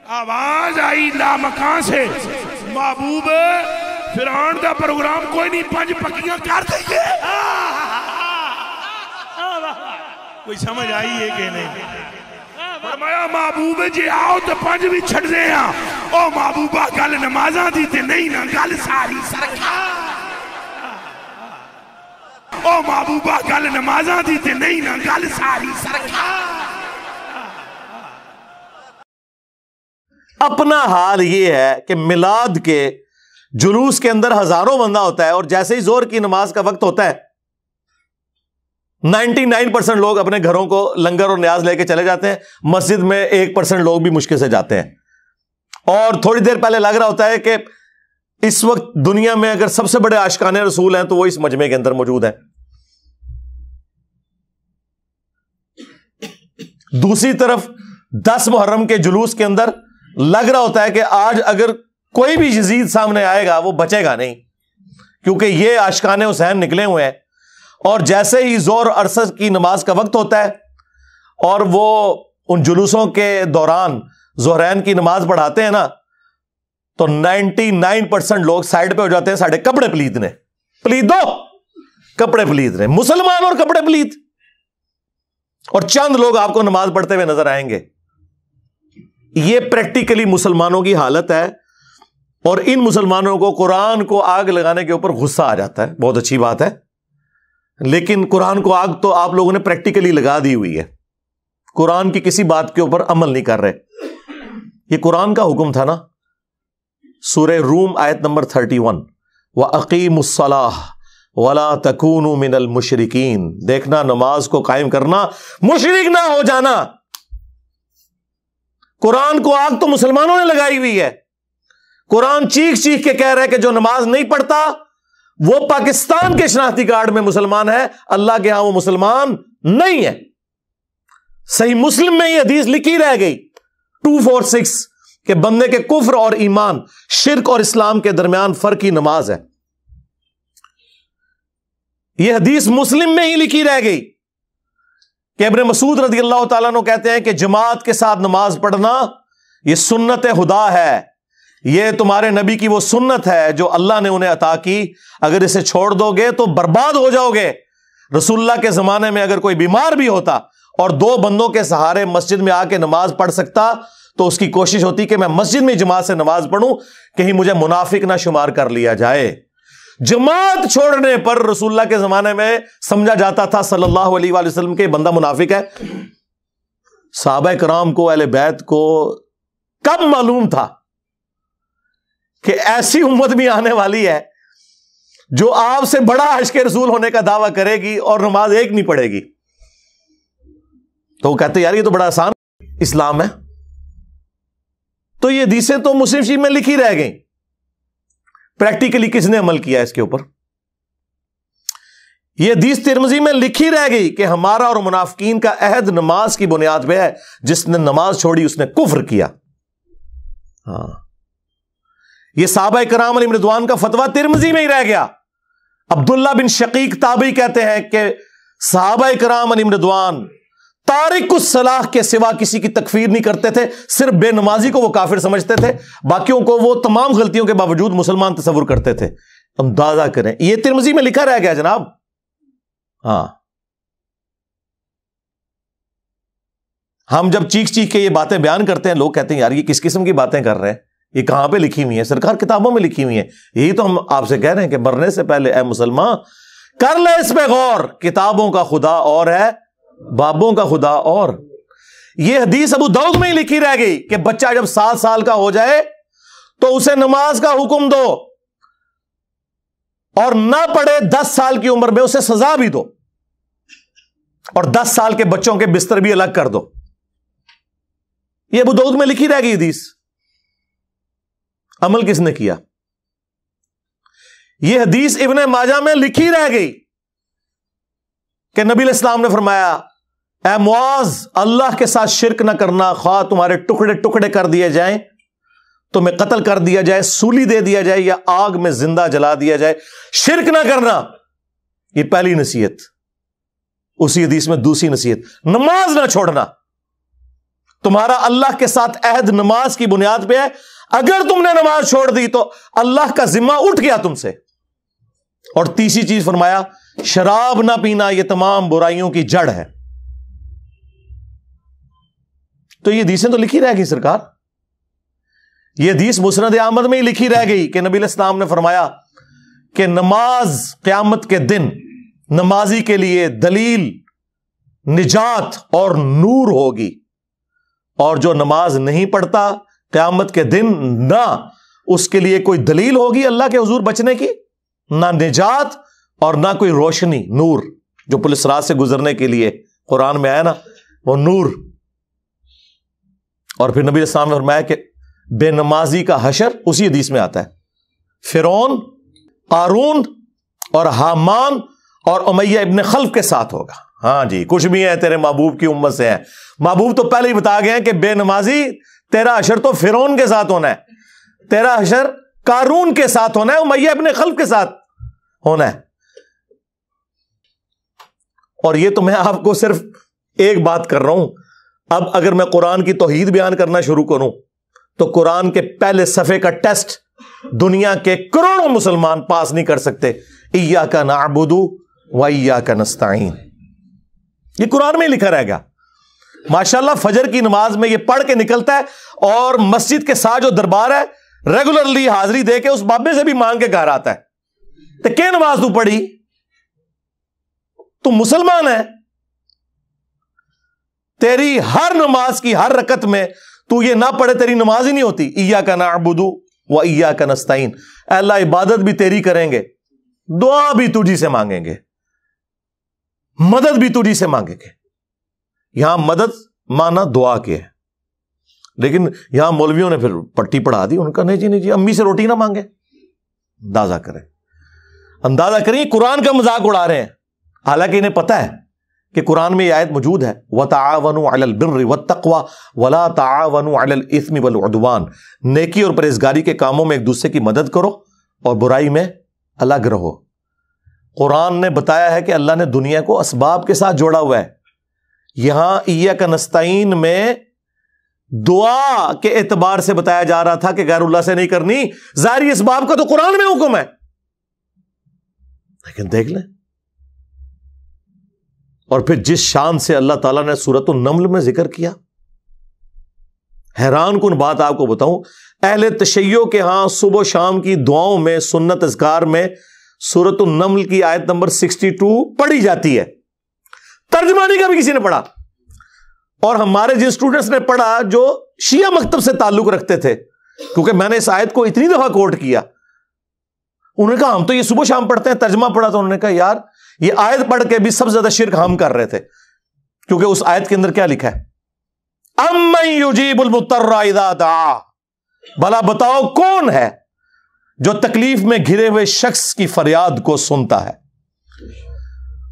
آواز آئی لامکان سے، محبوب فرعون دا پروگرام کوئی نہیں، 5 پکیاں کر دئیے۔ کوئی سمجھ آئی ہے کہ نہیں؟ فرمایا محبوب جی آؤ تو 5 بھی چھڑ دے ہاں۔ او محبوبہ گل نمازاں دی تے نہیں نا، گل ساری سرکار۔ او محبوبہ گل نمازاں دی تے نہیں نا، گل ساری سرکار۔ اپنا حال یہ ہے کہ میلاد کے جلوس کے اندر ہزاروں بندہ ہوتا ہے، اور جیسے ہی ظہر کی نماز کا وقت ہوتا ہے 99% لوگ اپنے گھروں کو لنگر اور نیاز لے کے چلے جاتے ہیں، مسجد میں 1% لوگ بھی مشکل سے جاتے ہیں، اور تھوڑی دیر پہلے لگ رہا ہوتا ہے کہ اس وقت دنیا میں اگر سب سے بڑے عاشقان رسول ہیں تو وہ اس مجمع کے اندر موجود ہیں۔ دوسری طرف 10 محرم کے جلوس کے اندر لگ رہا ہوتا ہے کہ آج اگر کوئی بھی یزید سامنے آئے گا وہ بچے گا نہیں، کیونکہ یہ عاشقان حسین نکلے ہوئے ہیں۔ اور جیسے ہی ظہر اور عصر کی نماز کا وقت ہوتا ہے اور وہ ان جلوسوں کے دوران ظہرین کی نماز پڑھاتے ہیں نا، تو 99% لوگ سائڈ پہ ہو جاتے ہیں، ساڑھے کپڑے پلید نے، پلید دو کپڑے پلید نے، مسلمان اور کپڑے پلید، اور چند لوگ آپ کو نماز پڑھتے ہوئے نظر آئیں گے۔ یہ پریکٹیکلی مسلمانوں کی حالت ہے، اور ان مسلمانوں کو قرآن کو آگ لگانے کے اوپر غصہ آ جاتا ہے۔ بہت اچھی بات ہے، لیکن قرآن کو آگ تو آپ لوگوں نے پریکٹیکلی لگا دی ہوئی ہے، قرآن کی کسی بات کے اوپر عمل نہیں کر رہے۔ یہ قرآن کا حکم تھا نا، سورہ روم آیت نمبر 31، وَأَقِيمُوا الصَّلَاةَ وَلَا تَكُونُوا مِنَ الْمُشْرِكِينَ، دیکھنا نماز کو قائم کرنا، مشرک نہ ہو جانا۔ قرآن کو آگ تو مسلمانوں نے لگائی ہوئی ہے۔ قرآن چیخ چیخ کے کہہ رہا ہے کہ جو نماز نہیں پڑھتا وہ پاکستان کے شناختی کارڈ میں مسلمان ہے، اللہ کے ہاں وہ مسلمان نہیں ہے۔ صحیح مسلم میں یہ حدیث لکھی رہ گئی 246 کہ بندے کے کفر اور ایمان، شرک اور اسلام کے درمیان فرق کی نماز ہے۔ یہ حدیث مسلم میں ہی لکھی رہ گئی کہ ابن مسعود رضی اللہ تعالیٰ عنہ کہتے ہیں کہ جماعت کے ساتھ نماز پڑھنا یہ سنت خدا ہے، یہ تمہارے نبی کی وہ سنت ہے جو اللہ نے انہیں عطا کی، اگر اسے چھوڑ دو گے تو برباد ہو جاؤ گے۔ رسول اللہ کے زمانے میں اگر کوئی بیمار بھی ہوتا اور 2 بندوں کے سہارے مسجد میں آ کے نماز پڑھ سکتا تو اس کی کوشش ہوتی کہ میں مسجد میں جماعت سے نماز پڑھوں، کہیں مجھے منافق نہ شمار کر لیا جائے۔ جماعت چھوڑنے پر رسول اللہ کے زمانے میں سمجھا جاتا تھا صلی اللہ علیہ وآلہ وسلم کے بندہ منافق ہے۔ صحابہ کرام کو، اہل بیت کو کب معلوم تھا کہ ایسی امت بھی آنے والی ہے جو آپ سے بڑا عاشق رسول ہونے کا دعویٰ کرے گی اور نماز ایک نہیں پڑھے گی؟ تو وہ کہتے یار یہ تو بڑا آسان اسلام ہے۔ تو یہ حدیثیں تو مسلم شریف میں لکھی رہ گئیں، پریکٹیکلی کس نے عمل کیا اس کے اوپر؟ یہ حدیث ترمذی میں لکھی رہ گئی کہ ہمارا اور منافقین کا عہد نماز کی بنیاد پہ ہے، جس نے نماز چھوڑی اس نے کفر کیا۔ ہاں، یہ صحابہ کرام علیہم رضوان کا فتویٰ ترمذی میں ہی رہ گیا۔ عبداللہ بن شقیق تابعی کہتے ہیں کہ صحابہ کرام علیہم رضوان تارک الصلاح کے سوا کسی کی تکفیر نہیں کرتے تھے، صرف بے نمازی کو وہ کافر سمجھتے تھے، باقیوں کو وہ تمام غلطیوں کے باوجود مسلمان تصور کرتے تھے۔ اندازہ کریں، یہ ترمذی میں لکھا رہ گیا جناب۔ ہاں، ہم جب چیخ چیخ کے یہ باتیں بیان کرتے ہیں، لوگ کہتے ہیں یار یہ کس قسم کی باتیں کر رہے ہیں، یہ کہاں پہ لکھی ہوئی ہیں؟ سرکار کتابوں میں لکھی ہوئی ہیں۔ یہی تو ہم آپ سے کہہ رہے ہیں کہ مرنے سے پہلے اے مسلمان کر لے اس پہ غور، کتابوں کا خدا اور ہے، بابوں کا خدا اور۔ یہ حدیث ابو داؤد میں ہی لکھی رہ گئی کہ بچہ جب 7 سال کا ہو جائے تو اسے نماز کا حکم دو، اور نہ پڑھے 10 سال کی عمر میں اسے سزا بھی دو، اور 10 سال کے بچوں کے بستر بھی الگ کر دو۔ یہ ابو داؤد میں لکھی رہ گئی حدیث، عمل کس نے کیا؟ یہ حدیث ابن ماجہ میں لکھی رہ گئی کہ نبی علیہ السلام نے فرمایا اے معاذ، اللہ کے ساتھ شرک نہ کرنا، خواہ تمہارے ٹکڑے ٹکڑے کر دیے جائیں، تمہیں قتل کر دیا جائے، سولی دے دیا جائے، یا آگ میں زندہ جلا دیا جائے، شرک نہ کرنا۔ یہ پہلی نصیحت۔ اسی حدیث میں دوسری نصیحت، نماز نہ چھوڑنا۔ تمہارا اللہ کے ساتھ عہد نماز کی بنیاد پہ ہے. اگر تم نے نماز چھوڑ دی تو اللہ کا ذمہ اٹھ گیا تم سے. اور تیسری چیز فرمایا شراب نہ پینا یہ تمام برائیوں کی جڑ ہے. تو یہ حدیثیں تو لکھی رہ گئی سرکار. یہ حدیث مسند احمد میں ہی لکھی رہ گئی کہ نبی علیہ السلام نے فرمایا کہ نماز قیامت کے دن نمازی کے لیے دلیل، نجات اور نور ہوگی، اور جو نماز نہیں پڑھتا قیامت کے دن نہ اس کے لیے کوئی دلیل ہوگی اللہ کے حضور بچنے کی، نہ نجات اور نہ کوئی روشنی، نور جو پولیس رات سے گزرنے کے لیے قرآن میں آیا نا وہ نور. اور پھر نبی علیہ السلام نے فرمایا کہ بے نمازی کا حشر اسی حدیث میں آتا ہے فرعون، قارون اور حامان اور امیہ ابن خلف کے ساتھ ہوگا. ہاں جی، کچھ بھی ہے تیرے محبوب کی امت سے ہے. محبوب تو پہلے ہی بتا گئے ہیں کہ بے نمازی تیرا حشر تو فرعون کے ساتھ ہونا ہے، تیرا حشر قارون کے ساتھ ہونا ہے، امیہ ابن خلف کے ساتھ ہونا ہے. اور یہ تو میں آپ کو صرف ایک بات کر رہا ہوں. اب اگر میں قرآن کی توحید بیان کرنا شروع کروں تو قرآن کے پہلے صفحے کا ٹیسٹ دنیا کے کروڑوں مسلمان پاس نہیں کر سکتے. ایاک نعبد و ایاک نستعین، یہ قرآن میں ہی لکھا رہ گیا. ماشاءاللہ فجر کی نماز میں یہ پڑھ کے نکلتا ہے اور مسجد کے ساتھ جو دربار ہے ریگولرلی حاضری دے کے اس بابے سے بھی مانگ کے گھر آتا ہے. تو کیا نماز تو پڑھی؟ تو مسلمان ہے، تیری ہر نماز کی ہر رکعت میں تو یہ نہ پڑھے تیری نماز ہی نہیں ہوتی. ایاک نعبد و ایاک نستعین، اے اللہ عبادت بھی تیری کریں گے، دعا بھی تجھی سے مانگیں گے، مدد بھی تجھی سے مانگیں گے. یہاں مدد مانا دعا کے ہے، لیکن یہاں مولویوں نے پھر پٹی پڑھا دی. ان کا نہیں جی امی سے روٹی نہ مانگے. اندازہ کریں قرآن کا مذاق اڑا رہے ہیں، حالانکہ انہیں پتہ ہے کہ قرآن میں یہ آیت موجود ہے وَتَعَاوَنُوا عَلَى الْبِرِّ وَالتَّقْوَى وَلَا تَعَاوَنُوا عَلَى الْإِثْمِ وَالْعُدْوَانِ. نیکی اور پرہیزگاری کے کاموں میں ایک دوسرے کی مدد کرو اور برائی میں الگ رہو. قرآن نے بتایا ہے کہ اللہ نے دنیا کو اسباب کے ساتھ جوڑا ہوا ہے. یہاں ایاک نستعین میں دعا کے اعتبار سے بتایا جا رہا تھا کہ غیر اللہ سے نہیں کرنی. ظاہری اسباب کا تو قرآن میں حکم ہے، لیکن دیکھ لیں. اور پھر جس شان سے اللہ تعالیٰ نے سورۃ النمل میں ذکر کیا، حیران کن بات آپ کو بتاؤں، اہل تشیع کے ہاں صبح و شام کی دعاؤں میں سنت اذکار میں سورۃ النمل کی آیت نمبر 62 پڑھی جاتی ہے. ترجمہ نہیں کبھی کسی نے پڑھا. اور ہمارے جن اسٹوڈنٹس نے پڑھا جو شیعہ مکتب سے تعلق رکھتے تھے، کیونکہ میں نے اس آیت کو اتنی دفعہ کوٹ کیا، انہوں نے کہا ہم تو یہ صبح شام پڑھتے ہیں، ترجمہ پڑھا تو انہوں نے کہا یار یہ آیت پڑھ کے بھی سب سے زیادہ شرک ہم کر رہے تھے، کیونکہ اس آیت کے اندر کیا لکھا ہے؟ اَمَّن يُجِيبُ الْمُضْطَرَّ إِذَا دَعَاهُ، بھلا بتاؤ کون ہے جو تکلیف میں گھرے ہوئے شخص کی فریاد کو سنتا ہے،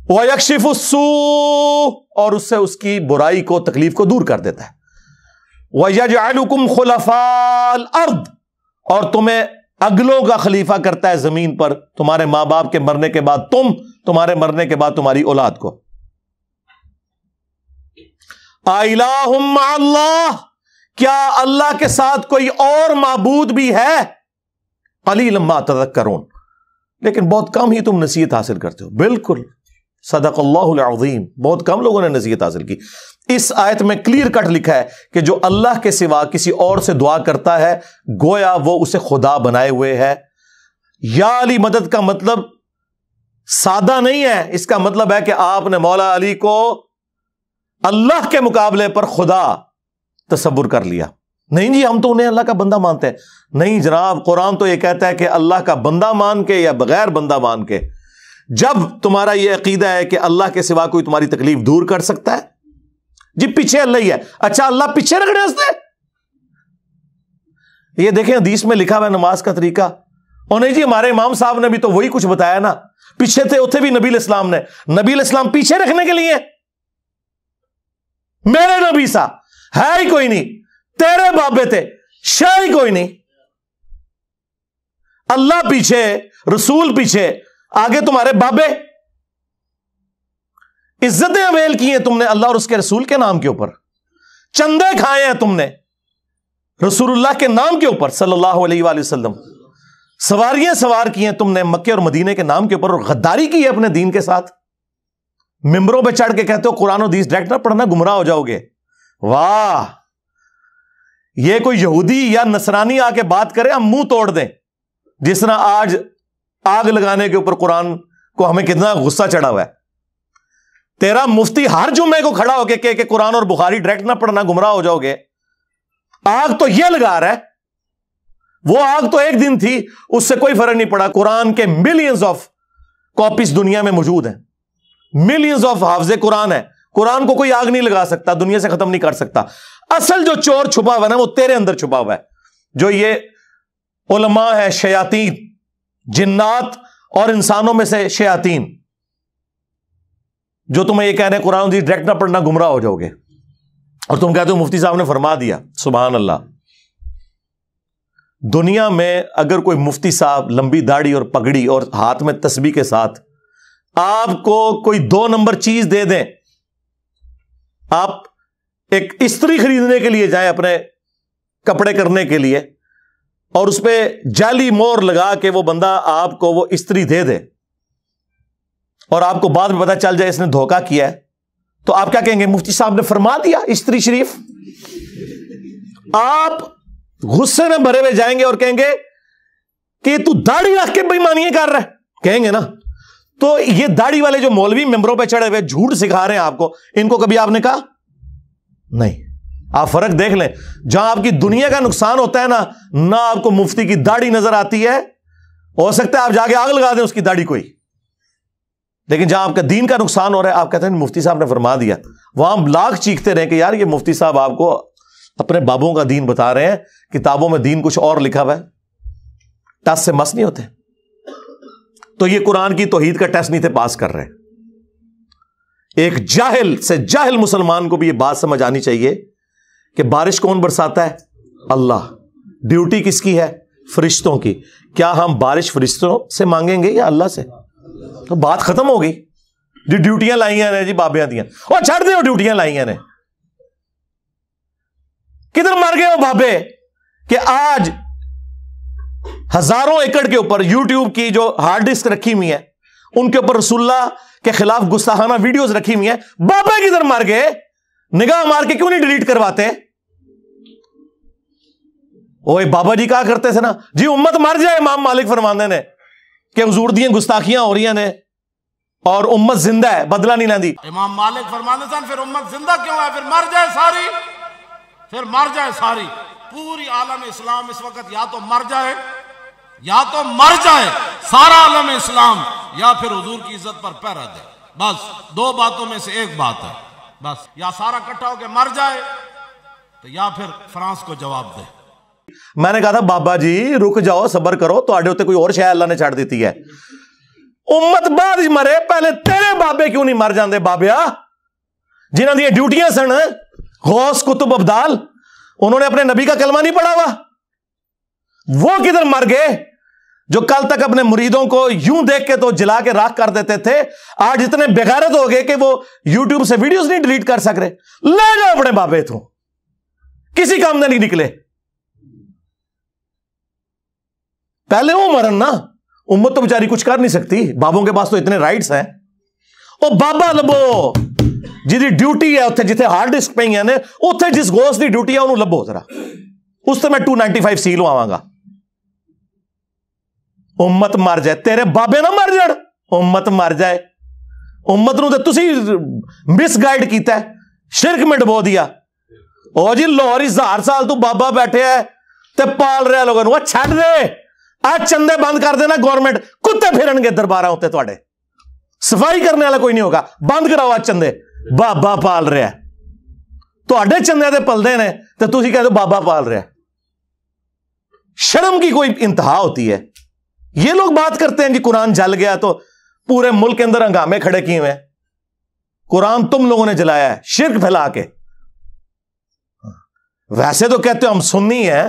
وَيَكْشِفُ السُّوءَ، اور اس سے اس کی برائی کو تکلیف کو دور کر دیتا ہے، وَيَجْعَلُكُمْ خُلَفَاءَ الْأَرْضِ، اور تمہیں اگلوں کا خلیفہ کرتا ہے زمین پر، تمہارے ماں باپ کے مرنے کے بعد تمہارے مرنے کے بعد تمہاری اولاد کو. اِلَٰهٌ مَّعَ اللَّهِ، کیا اللہ کے ساتھ کوئی اور معبود بھی ہے؟ قَلِيلًا مَّا تَذَكَّرُونَ، لیکن بہت کم ہی تم نصیحت حاصل کرتے ہو. بالکل صدق اللہ العظیم، بہت کم لوگوں نے نصیحت حاصل کی. اس آیت میں کلیئر کٹ لکھا ہے کہ جو اللہ کے سوا کسی اور سے دعا کرتا ہے گویا وہ اسے خدا بنائے ہوئے ہے. یا علی مدد کا مطلب سادہ نہیں ہے، اس کا مطلب ہے کہ آپ نے مولا علی کو اللہ کے مقابلے پر خدا تصور کر لیا. نہیں جی ہم تو انہیں اللہ کا بندہ مانتے ہیں. نہیں جناب، قرآن تو یہ کہتا ہے کہ اللہ کا بندہ مان کے یا بغیر بندہ مان کے. جب تمہارا یہ عقیدہ ہے کہ اللہ کے سوا کوئی تمہاری تکلیف دور کر سکتا ہے، جی پیچھے اللہ ہی ہے. اچھا اللہ پیچھے رکھنے ہنستے؟ یہ دیکھیں حدیث میں لکھا ہوا ہے نماز کا طریقہ. اور نہیں جی ہمارے امام صاحب نے بھی تو وہی کچھ بتایا نا، پیچھے تھے اتنے بھی نبی علیہ السلام نے. نبی علیہ السلام پیچھے رکھنے کے لیے؟ میرے نبی سا ہے ہی کوئی نہیں، تیرے بابے تھے شاہ ہی کوئی نہیں. اللہ پیچھے، رسول پیچھے، آگے تمہارے بابے. عزتیں اویل کی ہیں تم نے اللہ اور اس کے رسول کے نام کے اوپر. چندے کھائے ہیں تم نے رسول اللہ کے نام کے اوپر صلی اللہ علیہ وآلہ وسلم، سواریاں سوار کی ہیں تم نے مکے اور مدینے کے نام کے اوپر، اور غداری کی ہے اپنے دین کے ساتھ، ممبروں پہ چڑھ کے کہتے ہو قرآن و حدیث ڈائریکٹ نہ پڑھنا گمراہ ہو جاؤ گے۔ واہ، یہ کوئی یہودی یا نصرانی آ کے بات کرے ہم منہ توڑ دیں، جس طرح آج آگ لگانے کے اوپر قرآن کو ہمیں کتنا غصہ چڑھا ہوا ہے۔ تیرا مفتی ہر جمعے کو کھڑا ہو کے کہ قرآن اور بخاری ڈائریکٹ نہ پڑھنا گمراہ ہو جاؤ گے، آگ تو یہ لگا رہا ہے، وہ آگ تو ایک دن تھی، اس سے کوئی فرق نہیں پڑا۔ قرآن کے ملینز آف کاپیز دنیا میں موجود ہیں، ملینز آف حافظ قرآن ہے، قرآن کو کوئی آگ نہیں لگا سکتا، دنیا سے ختم نہیں کر سکتا۔ اصل جو چور چھپا ہوا ہے وہ تیرے اندر چھپا ہوا ہے، جو یہ علماء ہے شیاطین، جنات اور انسانوں میں سے شیاطین، جو تمہیں یہ کہنے قرآن حدیث ڈائریکٹ نہ پڑھنا گمراہ ہو جاؤ گے، اور تم کہتے ہو مفتی صاحب نے فرما دیا۔ سبحان اللہ، دنیا میں اگر کوئی مفتی صاحب لمبی داڑھی اور پگڑی اور ہاتھ میں تسبیح کے ساتھ آپ کو کوئی 2 نمبر چیز دے دیں، آپ ایک استری خریدنے کے لیے جائیں اپنے کپڑے کرنے کے لیے، اور اس پہ جعلی مور لگا کے وہ بندہ آپ کو وہ استری دے دے، اور آپ کو بعد میں پتا چل جائے اس نے دھوکہ کیا ہے، تو آپ کیا کہیں گے؟ مفتی صاحب نے فرما دیا استری شریف۔ آپ غصے میں بھرے ہوئے جائیں گے اور کہیں گے کہ تو داڑھی رکھ کے بےایمانیاں کر رہا ہے، کہیں گے نا۔ تو یہ داڑھی والے جو مولوی ممبروں پہ چڑھے ہوئے جھوٹ سکھا رہے ہیں آپ کو، ان کو کبھی آپ نے کہا نہیں؟ آپ فرق دیکھ لیں، جہاں آپ کی دنیا کا نقصان ہوتا ہے نا، نہ آپ کو مفتی کی داڑھی نظر آتی ہے، ہو سکتا ہے آپ جا کے آگ لگا دیں اس کی داڑھی کوئی، لیکن جہاں آپ کا دین کا نقصان ہو رہا ہے آپ کہتے ہیں مفتی صاحب نے فرما دیا۔ وہاں ہم لاکھ چیختے رہے کہ یار یہ مفتی صاحب آپ کو اپنے بابوں کا دین بتا رہے ہیں، کتابوں میں دین کچھ اور لکھا ہوا ہے، ٹس سے مس نہیں ہوتے۔ تو یہ قرآن کی توحید کا ٹیسٹ نہیں تھے پاس کر رہے۔ ایک جاہل سے جاہل مسلمان کو بھی یہ بات سمجھ آنی چاہیے کہ بارش کون برساتا ہے؟ اللہ۔ ڈیوٹی کس کی ہے؟ فرشتوں کی۔ کیا ہم بارش فرشتوں سے مانگیں گے یا اللہ سے؟ تو بات ختم ہو گئی۔ جی ڈیوٹیاں لائیاں نے جی بابیاں دیاں، اور چھڑ دیں وہ ڈیوٹیاں لائیاں نے، کدھر مر گئے وہ بابے کہ آج ہزاروں ایکڑ کے اوپر یوٹیوب کی جو ہارڈ ڈسک رکھی ہوئی ہے ان کے اوپر رسول اللہ کے خلاف گستاخانہ ویڈیوز رکھی ہوئی ہیں، بابے کدھر مر گئے؟ نگاہ مار کے کیوں نہیں ڈیلیٹ کرواتے؟ اوے بابا جی کہا کرتے تھے نا جی امت مر جائے، امام مالک فرماندے نے کہ حضور دیاں گستاخیاں ہو رہی ہیں اور امت زندہ ہے، بدلہ نہیں لیندی۔ امام مالک فرماندے تھے پھر امت زندہ کیوں ہے؟ پھر مر جائے ساری، پھر مر جائے ساری۔ پوری عالم اسلام اس وقت یا تو مر جائے، یا تو مر جائے سارا عالم اسلام، یا پھر حضور کی عزت پر پہرا دے۔ بس 2 باتوں میں سے ایک بات ہے، بس یا سارا کٹھا ہو کے مر جائے تو یا پھر فرانس کو جواب دے۔ میں نے کہا تھا بابا جی رک جاؤ، صبر کرو، تو آڈے ہوتے کوئی اور شاید اللہ نے چھاڑ دیتی ہے۔ امت بعد ہی مرے، پہلے تیرے بابے کیوں نہیں مر جاندے بابیا؟ جنہاں دی ڈیوٹیاں سن غوث کتب ابدال، انہوں نے اپنے نبی کا کلمہ نہیں پڑھا ہوا، وہ کدھر مر گئے؟ جو کل تک اپنے مریدوں کو یوں دیکھ کے تو جلا کے راکھ کر دیتے تھے، آج اتنے بغیرت ہو گئے کہ وہ یوٹیوب سے ویڈیوز نہیں ڈیلیٹ کر سک رہے۔ لے جاؤ اپنے بابے تو، کسی کام میں نہیں نکلے۔ پہلے وہ مرن نا، امت تو بیچاری کچھ کر نہیں سکتی، بابوں کے پاس تو اتنے رائٹس ہیں۔ او بابا لبو جی ڈیوٹی ہے اتنے جتنے ہارڈ ڈسک پہ نے، اتنے جس گوشت کی ڈیوٹی ہے انہوں لبو ذرا، اس سے میں 295 سی لواں گا۔ امت مر جائے، تیرے بابے نہ مر جڑ، امت مر جائے۔ امت نو تے تسی مس گائیڈ کیتا ہے، شرک میں ڈبو دیا۔ او جی لاہور 1000 سال تو بابا بیٹھے ہے تے پال رہے لوگوں نو، چھڈ دے، آج چندے بند کر دینا گورنمنٹ، کتے پھرن گے دربارہ ہوتے تواڈے، صفائی کرنے والا کوئی نہیں ہوگا، بند کراؤ آج چندے، بابا پال رہا ہے۔ تواڈے چندے تے پلدے نے تے تسی کہہ دو بابا پال رہا ہے۔ شرم کی کوئی انتہا ہوتی ہے۔ یہ لوگ بات کرتے ہیں جی قرآن جل گیا تو پورے ملک کے اندر ہنگامے کھڑے کیے ہوئے ہیں۔ قرآن تم لوگوں نے جلایا ہے شرک پھیلا کے۔ ویسے تو کہتے ہو ہم سنی ہیں،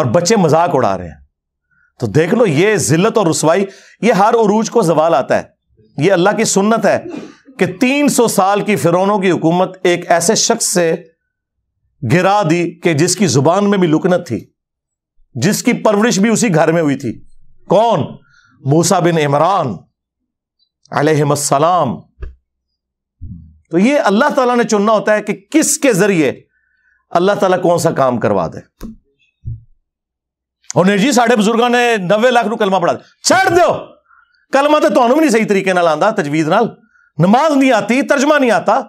اور بچے مذاق اڑا رہے ہیں. تو دیکھ لو یہ ذلت اور رسوائی, یہ ہر عروج کو زوال آتا ہے. یہ اللہ کی سنت ہے کہ 300 سال کی فرعونوں کی حکومت ایک ایسے شخص سے گرا دی کہ جس کی زبان میں بھی لکنت تھی, جس کی پرورش بھی اسی گھر میں ہوئی تھی. کون؟ موسیٰ بن عمران علیہ السلام. تو یہ اللہ تعالیٰ نے چننا ہوتا ہے کہ کس کے ذریعے اللہ تعالیٰ کون سا کام کروا دے. اور جی ساڑھے بزرگاں نے 90 لاکھ نو کلمہ پڑھا دے. چھڑ دیو, کلمہ تو تانوں بھی نہیں صحیح طریقے نال آندا, تجوید نال, نماز نہیں آتی, ترجمہ نہیں آتا.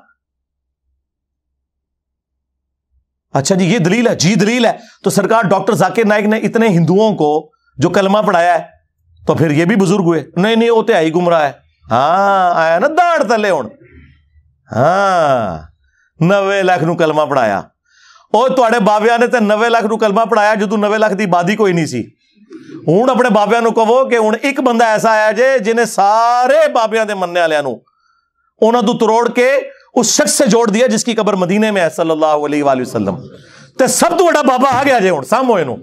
اچھا جی یہ دلیل ہے, جی دلیل ہے. تو سرکار ڈاکٹر ذاکر نائک نے اتنے ہندوؤں کو جو کلمہ پڑھایا ہے تو پھر یہ بھی بزرگ ہوئے؟ نہیں وہ تو ہی گمراہ ہے. ہاں آیا نا داڑ تلے ہوں. ہاں 90 لاکھ نو کلمہ پڑھایا. اور تواڈے بابیاں نے تے 90 لاکھ نو کلمہ پڑھایا جدوں 90 لاکھ دی آبادی کوئی نہیں سی. ہوں اپنے بابیاں نو کہو کہ ہوں ایک بندہ ایسا آیا جے جنہیں سارے بابیاں دے مننے والےاں نو انہاں تو تروڑ کے اس شخص سے جوڑ دیا جس کی قبر مدینے میں ہے صلی اللہ علیہ وآلہ وسلم. تے سب تو بڑا بابا آ گیا جے ہوں. سامو اینو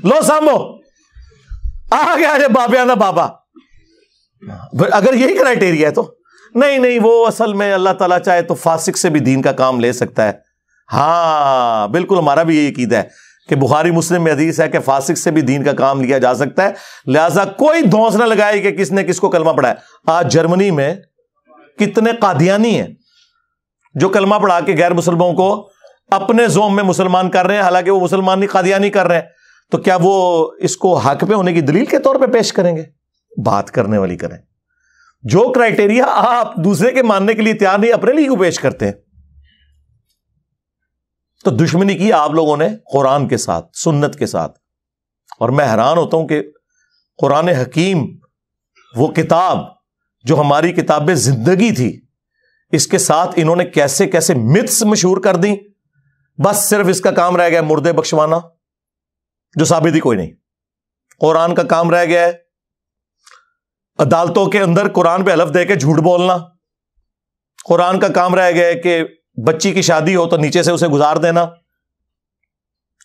لو سامو, آ گیا جے بابیاں دا بابا. اگر یہی کرائٹیریا ہے تو نہیں وہ اصل میں اللہ تعالیٰ چاہے تو فاسق سے بھی دین کا کام لے سکتا ہے. ہاں بالکل ہمارا بھی یہی عقیدہ ہے کہ بخاری مسلم میں حدیث ہے کہ فاسق سے بھی دین کا کام لیا جا سکتا ہے. لہذا کوئی دھونس نہ لگائے کہ کس نے کس کو کلمہ پڑھا ہے. آج جرمنی میں کتنے قادیانی ہیں جو کلمہ پڑھا کے غیر مسلموں کو اپنے زوم میں مسلمان کر رہے ہیں, حالانکہ وہ مسلمان نہیں قادیانی کر رہے ہیں. تو کیا وہ اس کو حق پہ ہونے کی دلیل کے طور پہ پیش کریں گے؟ بات کرنے والی کریں. جو کرائٹیریا آپ دوسرے کے ماننے کے لیے تیار نہیں, اپنے لیے کیوں پیش کرتے ہیں؟ تو دشمنی کی آپ لوگوں نے قرآن کے ساتھ, سنت کے ساتھ. اور میں حیران ہوتا ہوں کہ قرآن حکیم, وہ کتاب جو ہماری کتاب زندگی تھی, اس کے ساتھ انہوں نے کیسے کیسے متس مشہور کر دیں. بس صرف اس کا کام رہ گیا مردے بخشوانا, جو ثابت ہی کوئی نہیں. قرآن کا کام رہ گیا ہے عدالتوں کے اندر قرآن پہ حلف دے کے جھوٹ بولنا. قرآن کا کام رہ گیا ہے کہ بچی کی شادی ہو تو نیچے سے اسے گزار دینا.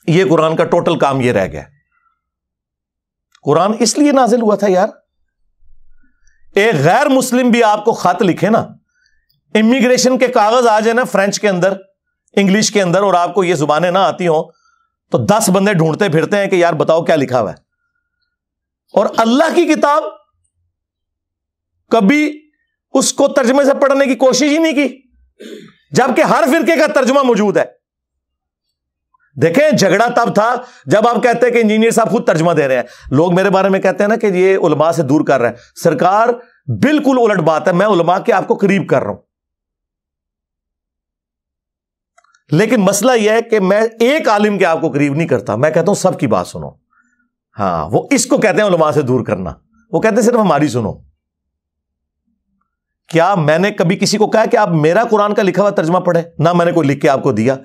یہ قرآن کا ٹوٹل کام یہ رہ گیا. قرآن اس لیے نازل ہوا تھا یار, ایک غیر مسلم بھی آپ کو خط لکھے نا, امیگریشن کے کاغذ آ جائے نا فرینچ کے اندر, انگلش کے اندر, اور آپ کو یہ زبانیں نہ آتی ہوں تو 10 بندے ڈھونڈتے پھرتے ہیں کہ یار بتاؤ کیا لکھا ہوا ہے. اور اللہ کی کتاب کبھی اس کو ترجمے سے پڑھنے کی کوشش ہی نہیں کی, جبکہ ہر فرقے کا ترجمہ موجود ہے. دیکھیں جھگڑا تب تھا جب آپ کہتے ہیں کہ انجینئر صاحب خود ترجمہ دے رہے ہیں. لوگ میرے بارے میں کہتے ہیں نا کہ یہ علماء سے دور کر رہے ہیں. سرکار بالکل الٹ بات ہے, میں علماء کے آپ کو قریب کر رہا ہوں. لیکن مسئلہ یہ ہے کہ میں ایک عالم کے آپ کو قریب نہیں کرتا, میں کہتا ہوں سب کی بات سنو. ہاں وہ اس کو کہتے ہیں علماء سے دور کرنا. وہ کہتے ہیں صرف ہماری سنو. کیا میں نے کبھی کسی کو کہا کہ آپ میرا قرآن کا لکھا ہوا ترجمہ پڑھیں؟ نہ میں نے کوئی لکھ کے آپ کو دیا.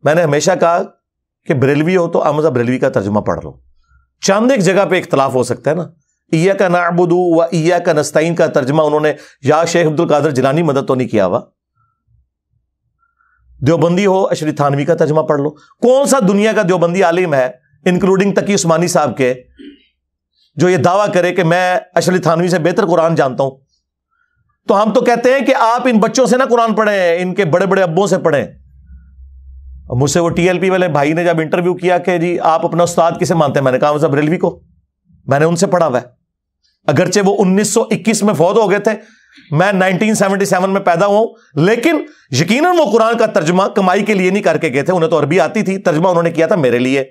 میں نے ہمیشہ کہا کہ بریلوی ہو تو احمد بریلوی کا ترجمہ پڑھ لو. چاند ایک جگہ پہ اختلاف ہو سکتا ہے نا. ایاک نعبد و ایاک نستعین کا ترجمہ انہوں نے یا شیخ عبد القادر جیلانی مدد تو نہیں کیا ہوا. دیوبندی ہو اشری تھانوی کا ترجمہ پڑھ لو. کون سا دنیا کا دیوبندی عالم ہے انکلوڈنگ تقی عثمانی صاحب کے جو یہ دعویٰ کرے کہ میں اشری تھانوی سے بہتر قرآن جانتا ہوں؟ تو ہم تو کہتے ہیں کہ آپ ان بچوں سے نہ قرآن پڑھیں, ان کے بڑے بڑے ابوں سے پڑھیں. مجھ سے وہ ٹی ایل پی والے بھائی نے جب انٹرویو کیا کہ جی آپ اپنا استاد کسے مانتے ہیں, میں نے کہا مذہب بریلوی کو. میں نے ان سے پڑھا ہوا ہے, اگرچہ وہ 1921 میں فوت ہو گئے تھے, میں 1977 میں پیدا ہوا ہوں, لیکن یقیناً وہ قرآن کا ترجمہ کمائی کے لیے نہیں کر کے گئے تھے. انہیں تو عربی آتی تھی, ترجمہ انہوں نے کیا تھا میرے لیے.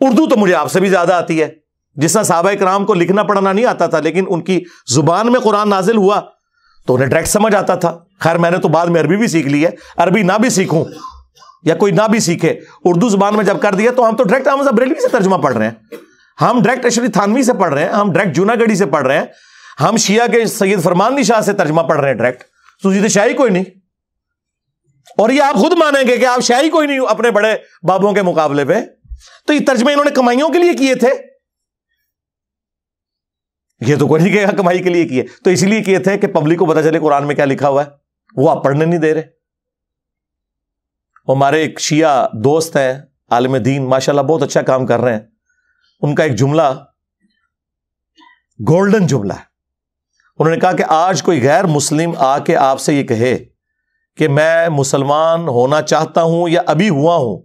اردو تو مجھے آپ سے بھی زیادہ آتی ہے. جس طرح صحابہ کرام کو لکھنا پڑھنا نہیں آتا تھا, لیکن ان کی زبان میں قرآن نازل ہوا تو انہیں ڈائریکٹ سمجھ آتا تھا. خیر میں نے تو بعد میں عربی بھی سیکھ لی ہے. عربی نہ بھی سیکھوں یا کوئی نہ بھی سیکھے, اردو زبان میں جب کر دیا تو ہم تو ڈائریکٹ احمد بریلوی سے ترجمہ پڑھ رہے ہیں, ہم ڈائریکٹ اشری تھانوی سے پڑھ رہے ہیں, ہم ڈائریکٹ جوناگڑھی سے پڑھ رہے ہیں, ہم شیعہ کے سید فرمان علی شاہ سے ترجمہ پڑھ رہے ہیں ڈائریکٹ. تو سیدھے شاہی کوئی نہیں. اور یہ آپ خود مانیں گے کہ آپ شاہی کوئی نہیں اپنے بڑے بابوں کے مقابلے پہ. تو یہ ترجمے انہوں نے کمائیوں کے لیے کیے تھے, یہ تو کوئی نہیں کہے گا کمائی کے لیے کیے. تو اس لیے کیے تھے کہ پبلک کو پتا چلے قرآن میں کیا لکھا ہوا ہے. وہ آپ پڑھنے نہیں دے رہے. ہمارے ایک شیعہ دوست ہیں عالم دین, ماشاءاللہ بہت اچھا کام کر رہے ہیں, ان کا ایک جملہ گولڈن جملہ ہے. انہوں نے کہا کہ آج کوئی غیر مسلم آ کے آپ سے یہ کہے کہ میں مسلمان ہونا چاہتا ہوں یا ابھی ہوا ہوں,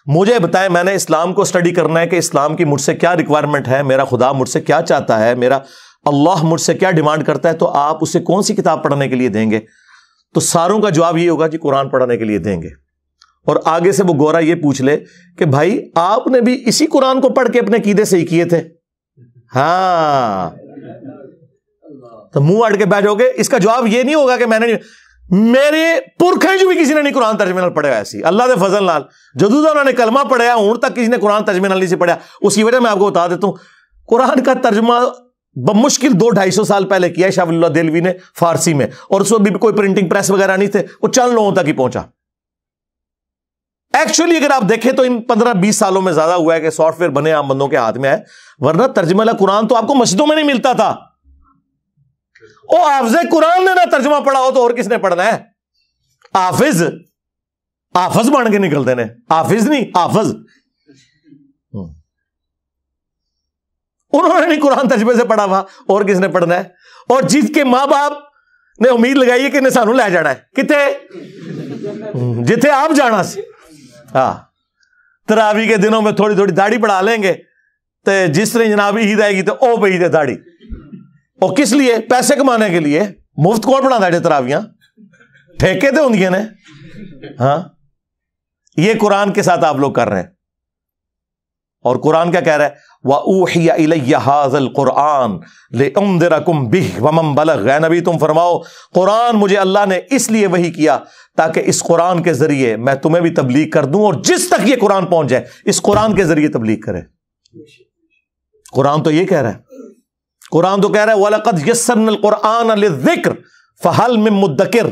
مجھے بتائیں میں نے اسلام کو اسٹڈی کرنا ہے کہ اسلام کی مجھ سے کیا ریکوائرمنٹ ہے, میرا خدا مجھ سے کیا چاہتا ہے, میرا اللہ مجھ سے کیا ڈیمانڈ کرتا ہے, تو آپ اسے کون سی کتاب پڑھنے کے لیے دیں گے؟ تو ساروں کا جواب یہ ہوگا جی قرآن پڑھنے کے لیے دیں گے. اور آگے سے وہ گورا یہ پوچھ لے کہ بھائی آپ نے بھی اسی قرآن کو پڑھ کے اپنے عقیدے صحیح کیے تھے؟ ہاں, تو منہ اڑ کے بیٹھ جاؤ گے. اس کا جواب یہ نہیں ہوگا کہ میں نے, میرے پرکھے جو بھی کسی نے نہیں قرآن ترجمے نال پڑھا ایسی اللہ دے فضل نال جدوں انہوں نے کلمہ پڑھیا ہوں تک کسی نے قرآن ترجمے نال نہیں سے پڑھا. اس کی وجہ میں آپ کو بتا دیتا ہوں, قرآن کا ترجمہ بمشکل 200-250 سال پہلے کیا ہے شاہ ولی اللہ دہلوی نے فارسی میں, اور اس وقت بھی کوئی پرنٹنگ پریس وغیرہ نہیں تھے, وہ چند لوگوں تک ہی پہنچا. ایکچولی اگر آپ دیکھیں تو ان 15-20 سالوں میں زیادہ ہوا ہے کہ سافٹ ویئر بنے عام بندوں کے ہاتھ میں ہے, ورنہ ترجمہ قرآن تو آپ کو مسجدوں میں نہیں ملتا تھا. او حافظ قرآن نے نہ ترجمہ پڑھا ہو تو اور کس نے پڑھنا ہے؟ حافظ بن کے نکلتے ہیں, حافظ نہیں حافظ. انہوں نے نہیں قرآن ترجمے سے پڑھا ہوا, اور کس نے پڑھنا ہے؟ اور جس کے ماں باپ نے امید لگائی ہے کہ انہیں سانو لے جانا ہے کتے جتھے آپ جانا سی. ہاں, تراوی کے دنوں میں تھوڑی تھوڑی داڑھی بڑھا لیں گے, تو جس طرح جناب عید آئے گی تو او پہ عید ہے داڑھی. اور کس لیے؟ پیسے کمانے کے لیے. مفت کون بنا دے تراویاں؟ ٹھیکے تو ہوندیاں نے. ہاں, یہ قرآن کے ساتھ آپ لوگ کر رہے ہیں. اور قرآن کیا کہہ رہا ہے؟ وَأُوحِيَ إِلَيَّ هَذَا الْقُرْآنُ لِأُنذِرَكُمْ بِهِ وَمَنْ بَلَغَ. اے نبی تم فرماؤ قرآن مجھے اللہ نے اس لیے وحی کیا تاکہ اس قرآن کے ذریعے میں تمہیں بھی تبلیغ کر دوں, اور جس تک یہ قرآن پہنچ جائے اس قرآن کے ذریعے تبلیغ کرے. قرآن تو یہ کہہ رہا ہے, قرآن تو کہہ رہا ہے وَلَقَدْ يَسَّرْنَا الْقُرْآنَ لِلذِّكْرِ فَهَلْ مِن مُدَّكِرٍ.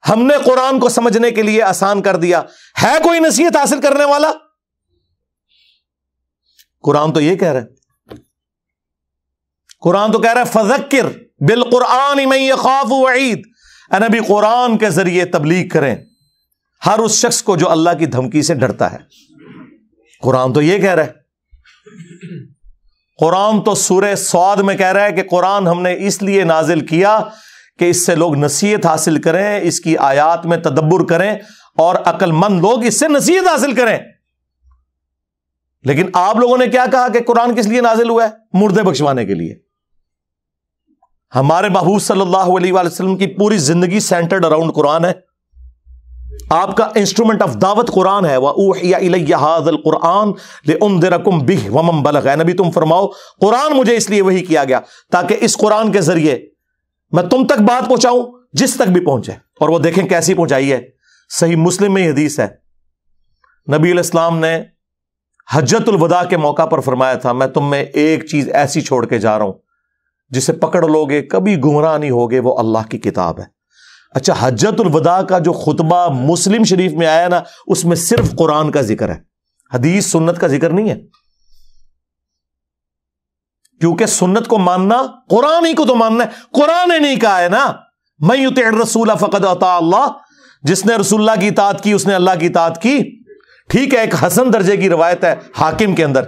ہم نے قرآن کو سمجھنے کے لیے آسان کر دیا, ہے کوئی نصیحت حاصل کرنے والا؟ قرآن تو یہ کہہ رہا ہے, قرآن تو کہہ رہا ہے فذکر بالقرآن من یخاف وعید. اے نبی قرآن کے ذریعے تبلیغ کریں ہر اس شخص کو جو اللہ کی دھمکی سے ڈرتا ہے. قرآن تو یہ کہہ رہا ہے. قرآن تو سورہ صاد میں کہہ رہا ہے کہ قرآن ہم نے اس لیے نازل کیا کہ اس سے لوگ نصیحت حاصل کریں, اس کی آیات میں تدبر کریں, اور عقل مند لوگ اس سے نصیحت حاصل کریں. لیکن آپ لوگوں نے کیا کہا کہ قرآن کس لیے نازل ہوا ہے؟ مردے بخشوانے کے لیے. ہمارے محبوب صلی اللہ علیہ وآلہ وسلم کی پوری زندگی سینٹرڈ اراؤنڈ قرآن ہے. آپ کا انسٹرومنٹ آف دعوت قرآن ہے. وَأُوحِيَ إِلَيَّ هَذَا الْقُرْآنُ لِأُنذِرَكُمْ بِهِ وَمَنْ بَلَغَ. اے نبی تم فرماؤ قرآن مجھے اس لیے وحی کیا گیا تاکہ اس قرآن کے ذریعے میں تم تک بات پہنچاؤں جس تک بھی پہنچے. اور وہ دیکھیں کیسی پہنچائی ہے. صحیح مسلم میں یہ حدیث ہے, نبی علیہ السلام نے حجت الوداع کے موقع پر فرمایا تھا میں تم میں ایک چیز ایسی چھوڑ کے جا رہا ہوں جسے پکڑ لوگے کبھی گمراہ نہیں ہوگے, وہ اللہ کی کتاب ہے. اچھا, حجت الوداع کا جو خطبہ مسلم شریف میں آیا نا, اس میں صرف قرآن کا ذکر ہے, حدیث سنت کا ذکر نہیں ہے. کیونکہ سنت کو ماننا قرآن ہی کو تو ماننا ہے. قرآن نے نہیں کہا ہے نا من یطع الرسول فقد اطاع اللہ, جس نے رسول اللہ کی اطاعت کی اس نے اللہ کی اطاعت کی. ٹھیک ہے, ایک حسن درجے کی روایت ہے حاکم کے اندر,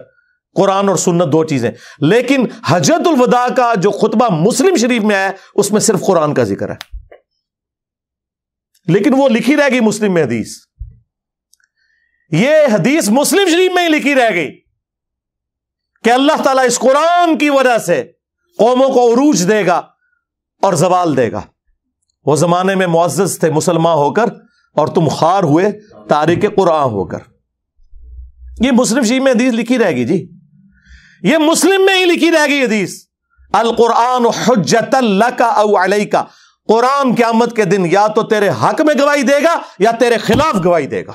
قرآن اور سنت دو چیزیں. لیکن حجت الوداع کا جو خطبہ مسلم شریف میں آیا اس میں صرف قرآن کا ذکر ہے. لیکن وہ لکھی رہ گئی مسلم میں حدیث, یہ حدیث مسلم شریف میں ہی لکھی رہ گئی کہ اللہ تعالیٰ اس قرآن کی وجہ سے قوموں کو عروج دے گا اور زوال دے گا. وہ زمانے میں معزز تھے مسلمان ہو کر, اور تم خوار ہوئے تارک قرآن ہو کر. یہ مسلم شریف میں حدیث لکھی رہ گئی جی, یہ مسلم میں ہی لکھی رہ گئی حدیث. القرآن حجت لک او علیک. قرآن قیامت کے دن یا تو تیرے حق میں گواہی دے گا یا تیرے خلاف گواہی دے گا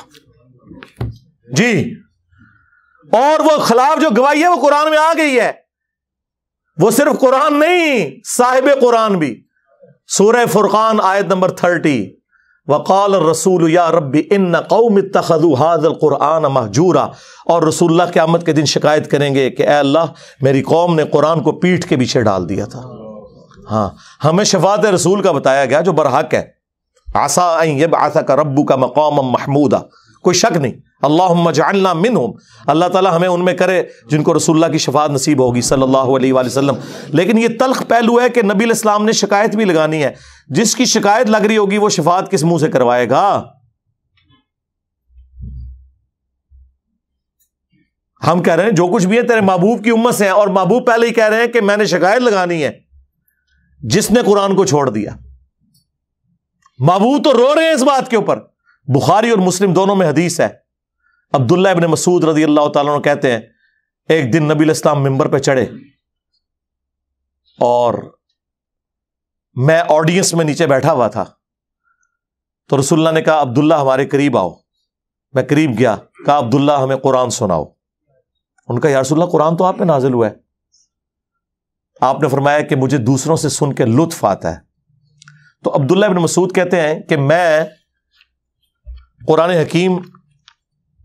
جی. اور وہ خلاف جو گواہی ہے وہ قرآن میں آ گئی ہے. وہ صرف قرآن نہیں, صاحب قرآن بھی. سورہ فرقان آیت نمبر 30, وقال الرسول یا رب ان قوم اتخذوا هذا القرآن مہجورا. اور رسول اللہ قیامت کے دن شکایت کریں گے کہ اے اللہ میری قوم نے قرآن کو پیٹھ کے پیچھے ڈال دیا تھا. ہاں, ہمیں شفاعت رسول کا بتایا گیا جو برحق ہے. عسى ان يبعثك ربك مقاما محمودا. کوئی شک نہیں. اللہم اجعلنا منہم, اللہ تعالیٰ ہمیں ان میں کرے جن کو رسول اللہ کی شفاعت نصیب ہوگی صلی اللہ علیہ وآلہ وسلم. لیکن یہ تلخ پہلو ہے کہ نبی علیہ السلام نے شکایت بھی لگانی ہے. جس کی شکایت لگ رہی ہوگی وہ شفاعت کس منہ سے کروائے گا؟ ہم کہہ رہے ہیں جو کچھ بھی ہے تیرے محبوب کی امت سے ہیں, اور محبوب پہلے ہی کہہ رہے ہیں کہ میں نے شکایت لگانی ہے جس نے قرآن کو چھوڑ دیا. محبوب تو رو رہے ہیں اس بات کے اوپر. بخاری اور مسلم دونوں میں حدیث ہے, عبداللہ ابن مسعود رضی اللہ تعالیٰ عنہ کہتے ہیں ایک دن نبی علیہ السلام ممبر پہ چڑھے اور میں آڈینس میں نیچے بیٹھا ہوا تھا, تو رسول اللہ نے کہا عبداللہ ہمارے قریب آؤ. میں قریب گیا, کہا عبداللہ ہمیں قرآن سناؤ. ان کا یا رسول اللہ قرآن تو آپ پہ نازل ہوا ہے. آپ نے فرمایا کہ مجھے دوسروں سے سن کے لطف آتا ہے. تو عبداللہ ابن مسعود کہتے ہیں کہ میں قرآن حکیم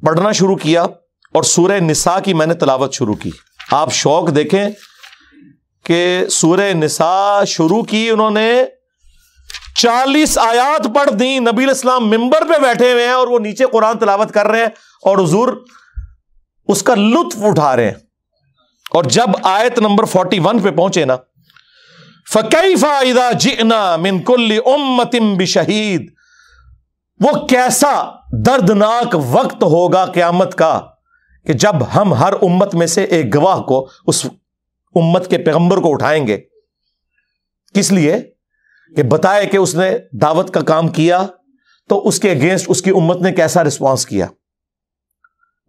پڑھنا شروع کیا اور سورہ نساء کی میں نے تلاوت شروع کی. آپ شوق دیکھیں کہ سورہ نساء شروع کی انہوں نے 40 آیات پڑھ دی. نبی علیہ السلام ممبر پہ بیٹھے ہوئے ہیں اور وہ نیچے قرآن تلاوت کر رہے ہیں اور حضور اس کا لطف اٹھا رہے ہیں. اور جب آیت نمبر 41 پہ پہنچے نا, فَكَيْفَ إِذَا جِئْنَا مِن كُلِّ أُمَّةٍ بِشَهِيدٍ, وہ کیسا دردناک وقت ہوگا قیامت کا کہ جب ہم ہر امت میں سے ایک گواہ کو, اس امت کے پیغمبر کو اٹھائیں گے. کس لیے؟ کہ بتائے کہ اس نے دعوت کا کام کیا تو اس کے اگینسٹ اس کی امت نے کیسا رسپانس کیا.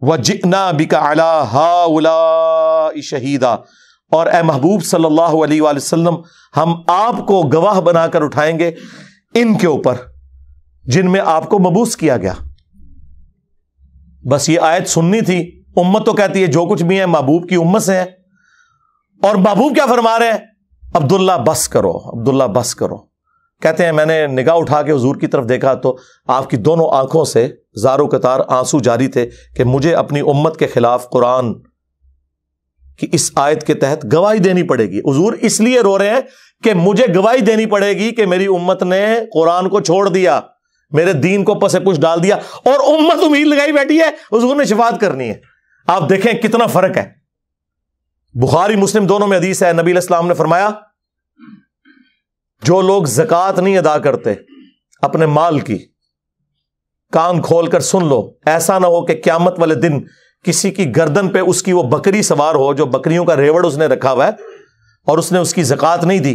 وَجِئْنَا بِكَ عَلَىٰ هَٰؤُلَاءِ شَهِيدًا, اور اے محبوب صلی اللہ علیہ وآلہ وسلم ہم آپ کو گواہ بنا کر اٹھائیں گے ان کے اوپر جن میں آپ کو مبعوث کیا گیا. بس یہ آیت سننی تھی. امت تو کہتی ہے جو کچھ بھی ہے محبوب کی امت سے ہے, اور محبوب کیا فرما رہے ہیں؟ عبداللہ بس کرو, عبداللہ بس کرو. کہتے ہیں میں نے نگاہ اٹھا کے حضور کی طرف دیکھا تو آپ کی دونوں آنکھوں سے زارو قطار آنسو جاری تھے کہ مجھے اپنی امت کے خلاف قرآن کی اس آیت کے تحت گواہی دینی پڑے گی. حضور اس لیے رو رہے ہیں کہ مجھے گواہی دینی پڑے گی کہ میری امت نے قرآن کو چھوڑ دیا, میرے دین کو پس پش ڈال دیا, اور امت امید لگائی بیٹھی ہے حضور نے شفاعت کرنی ہے. آپ دیکھیں کتنا فرق ہے. بخاری مسلم دونوں میں حدیث ہے, نبی علیہ السلام نے فرمایا جو لوگ زکوٰۃ نہیں ادا کرتے اپنے مال کی, کان کھول کر سن لو, ایسا نہ ہو کہ قیامت والے دن کسی کی گردن پہ اس کی وہ بکری سوار ہو جو بکریوں کا ریوڑ اس نے رکھا ہوا ہے اور اس نے اس کی زکوٰۃ نہیں دی,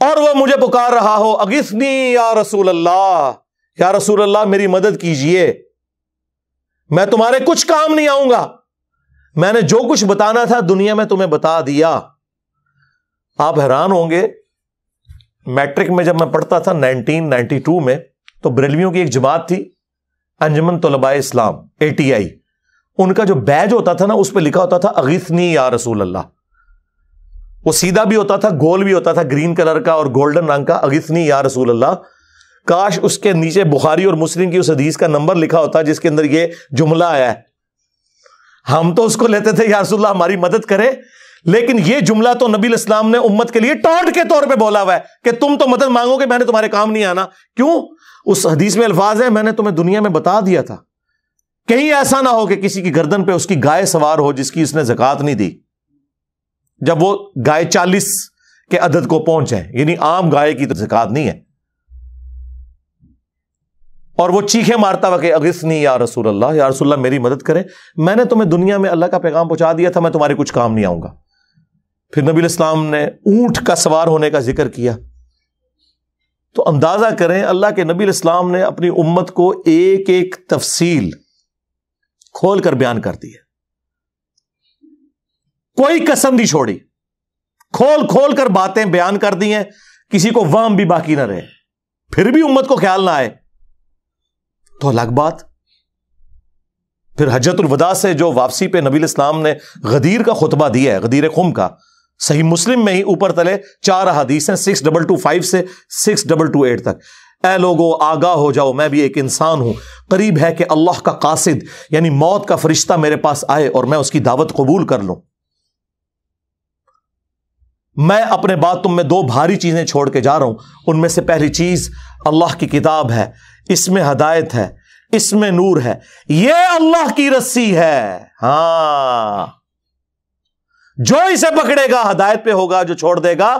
اور وہ مجھے پکار رہا ہو اغثنی یا رسول اللہ, یا رسول اللہ میری مدد کیجئے, میں تمہارے کچھ کام نہیں آؤں گا, میں نے جو کچھ بتانا تھا دنیا میں تمہیں بتا دیا. آپ حیران ہوں گے, میٹرک میں جب میں پڑھتا تھا 1992 میں, تو بریلویوں کی ایک جماعت تھی انجمن طلباء اسلام ATI, ان کا جو بیج ہوتا تھا نا اس پہ لکھا ہوتا تھا اغثنی یا رسول اللہ. وہ سیدھا بھی ہوتا تھا, گول بھی ہوتا تھا, گرین کلر کا اور گولڈن رنگ کا, اغثنی یا رسول اللہ. کاش اس کے نیچے بخاری اور مسلم کی اس حدیث کا نمبر لکھا ہوتا جس کے اندر یہ جملہ آیا ہے. ہم تو اس کو لیتے تھے یا رسول اللہ ہماری مدد کرے, لیکن یہ جملہ تو نبی علیہ السلام نے امت کے لیے ٹانٹ کے طور پہ بولا ہوا ہے کہ تم تو مدد مانگو گے, میں نے تمہارے کام نہیں آنا. کیوں؟ اس حدیث میں الفاظ ہے میں نے تمہیں دنیا میں بتا دیا تھا, کہیں ایسا نہ ہو کہ کسی کی گردن پہ اس کی گائے سوار ہو جس کی اس نے زکوٰۃ نہیں دی, جب وہ گائے 40 کے عدد کو پہنچے, یعنی عام گائے کی زکوٰۃ نہیں ہے, اور وہ چیخیں مارتا ہوا کہ اغثنی یا رسول اللہ, یا رسول اللہ میری مدد کرے, میں نے تمہیں دنیا میں اللہ کا پیغام پہنچا دیا تھا, میں تمہارے کچھ کام نہیں آؤں گا. پھر نبی علیہ السلام نے اونٹ کا سوار ہونے کا ذکر کیا. تو اندازہ کریں اللہ کے نبی علیہ السلام نے اپنی امت کو ایک ایک تفصیل کھول کر بیان کر دی ہے, کوئی قسم نہیں چھوڑی, کھول کھول کر باتیں بیان کر دی ہیں, کسی کو وہم بھی باقی نہ رہے. پھر بھی امت کو خیال نہ آئے تو الگ بات. پھر حجۃ الوداع سے جو واپسی پہ نبی علیہ السلام نے غدیر کا خطبہ دیا ہے, غدیر خم کا, صحیح مسلم میں ہی اوپر تلے 4 احادیث ہیں 6225 سے 6228 تک. اے لوگو آگاہ ہو جاؤ, میں بھی ایک انسان ہوں, قریب ہے کہ اللہ کا قاصد یعنی موت کا فرشتہ میرے پاس آئے اور میں اس کی دعوت قبول کر لوں. میں اپنے بعد تم میں 2 بھاری چیزیں چھوڑ کے جا رہا ہوں, ان میں سے پہلی چیز اللہ کی کتاب ہے, اس میں ہدایت ہے, اس میں نور ہے، یہ اللہ کی رسی ہے۔ ہاں، جو اسے پکڑے گا ہدایت پہ ہوگا، جو چھوڑ دے گا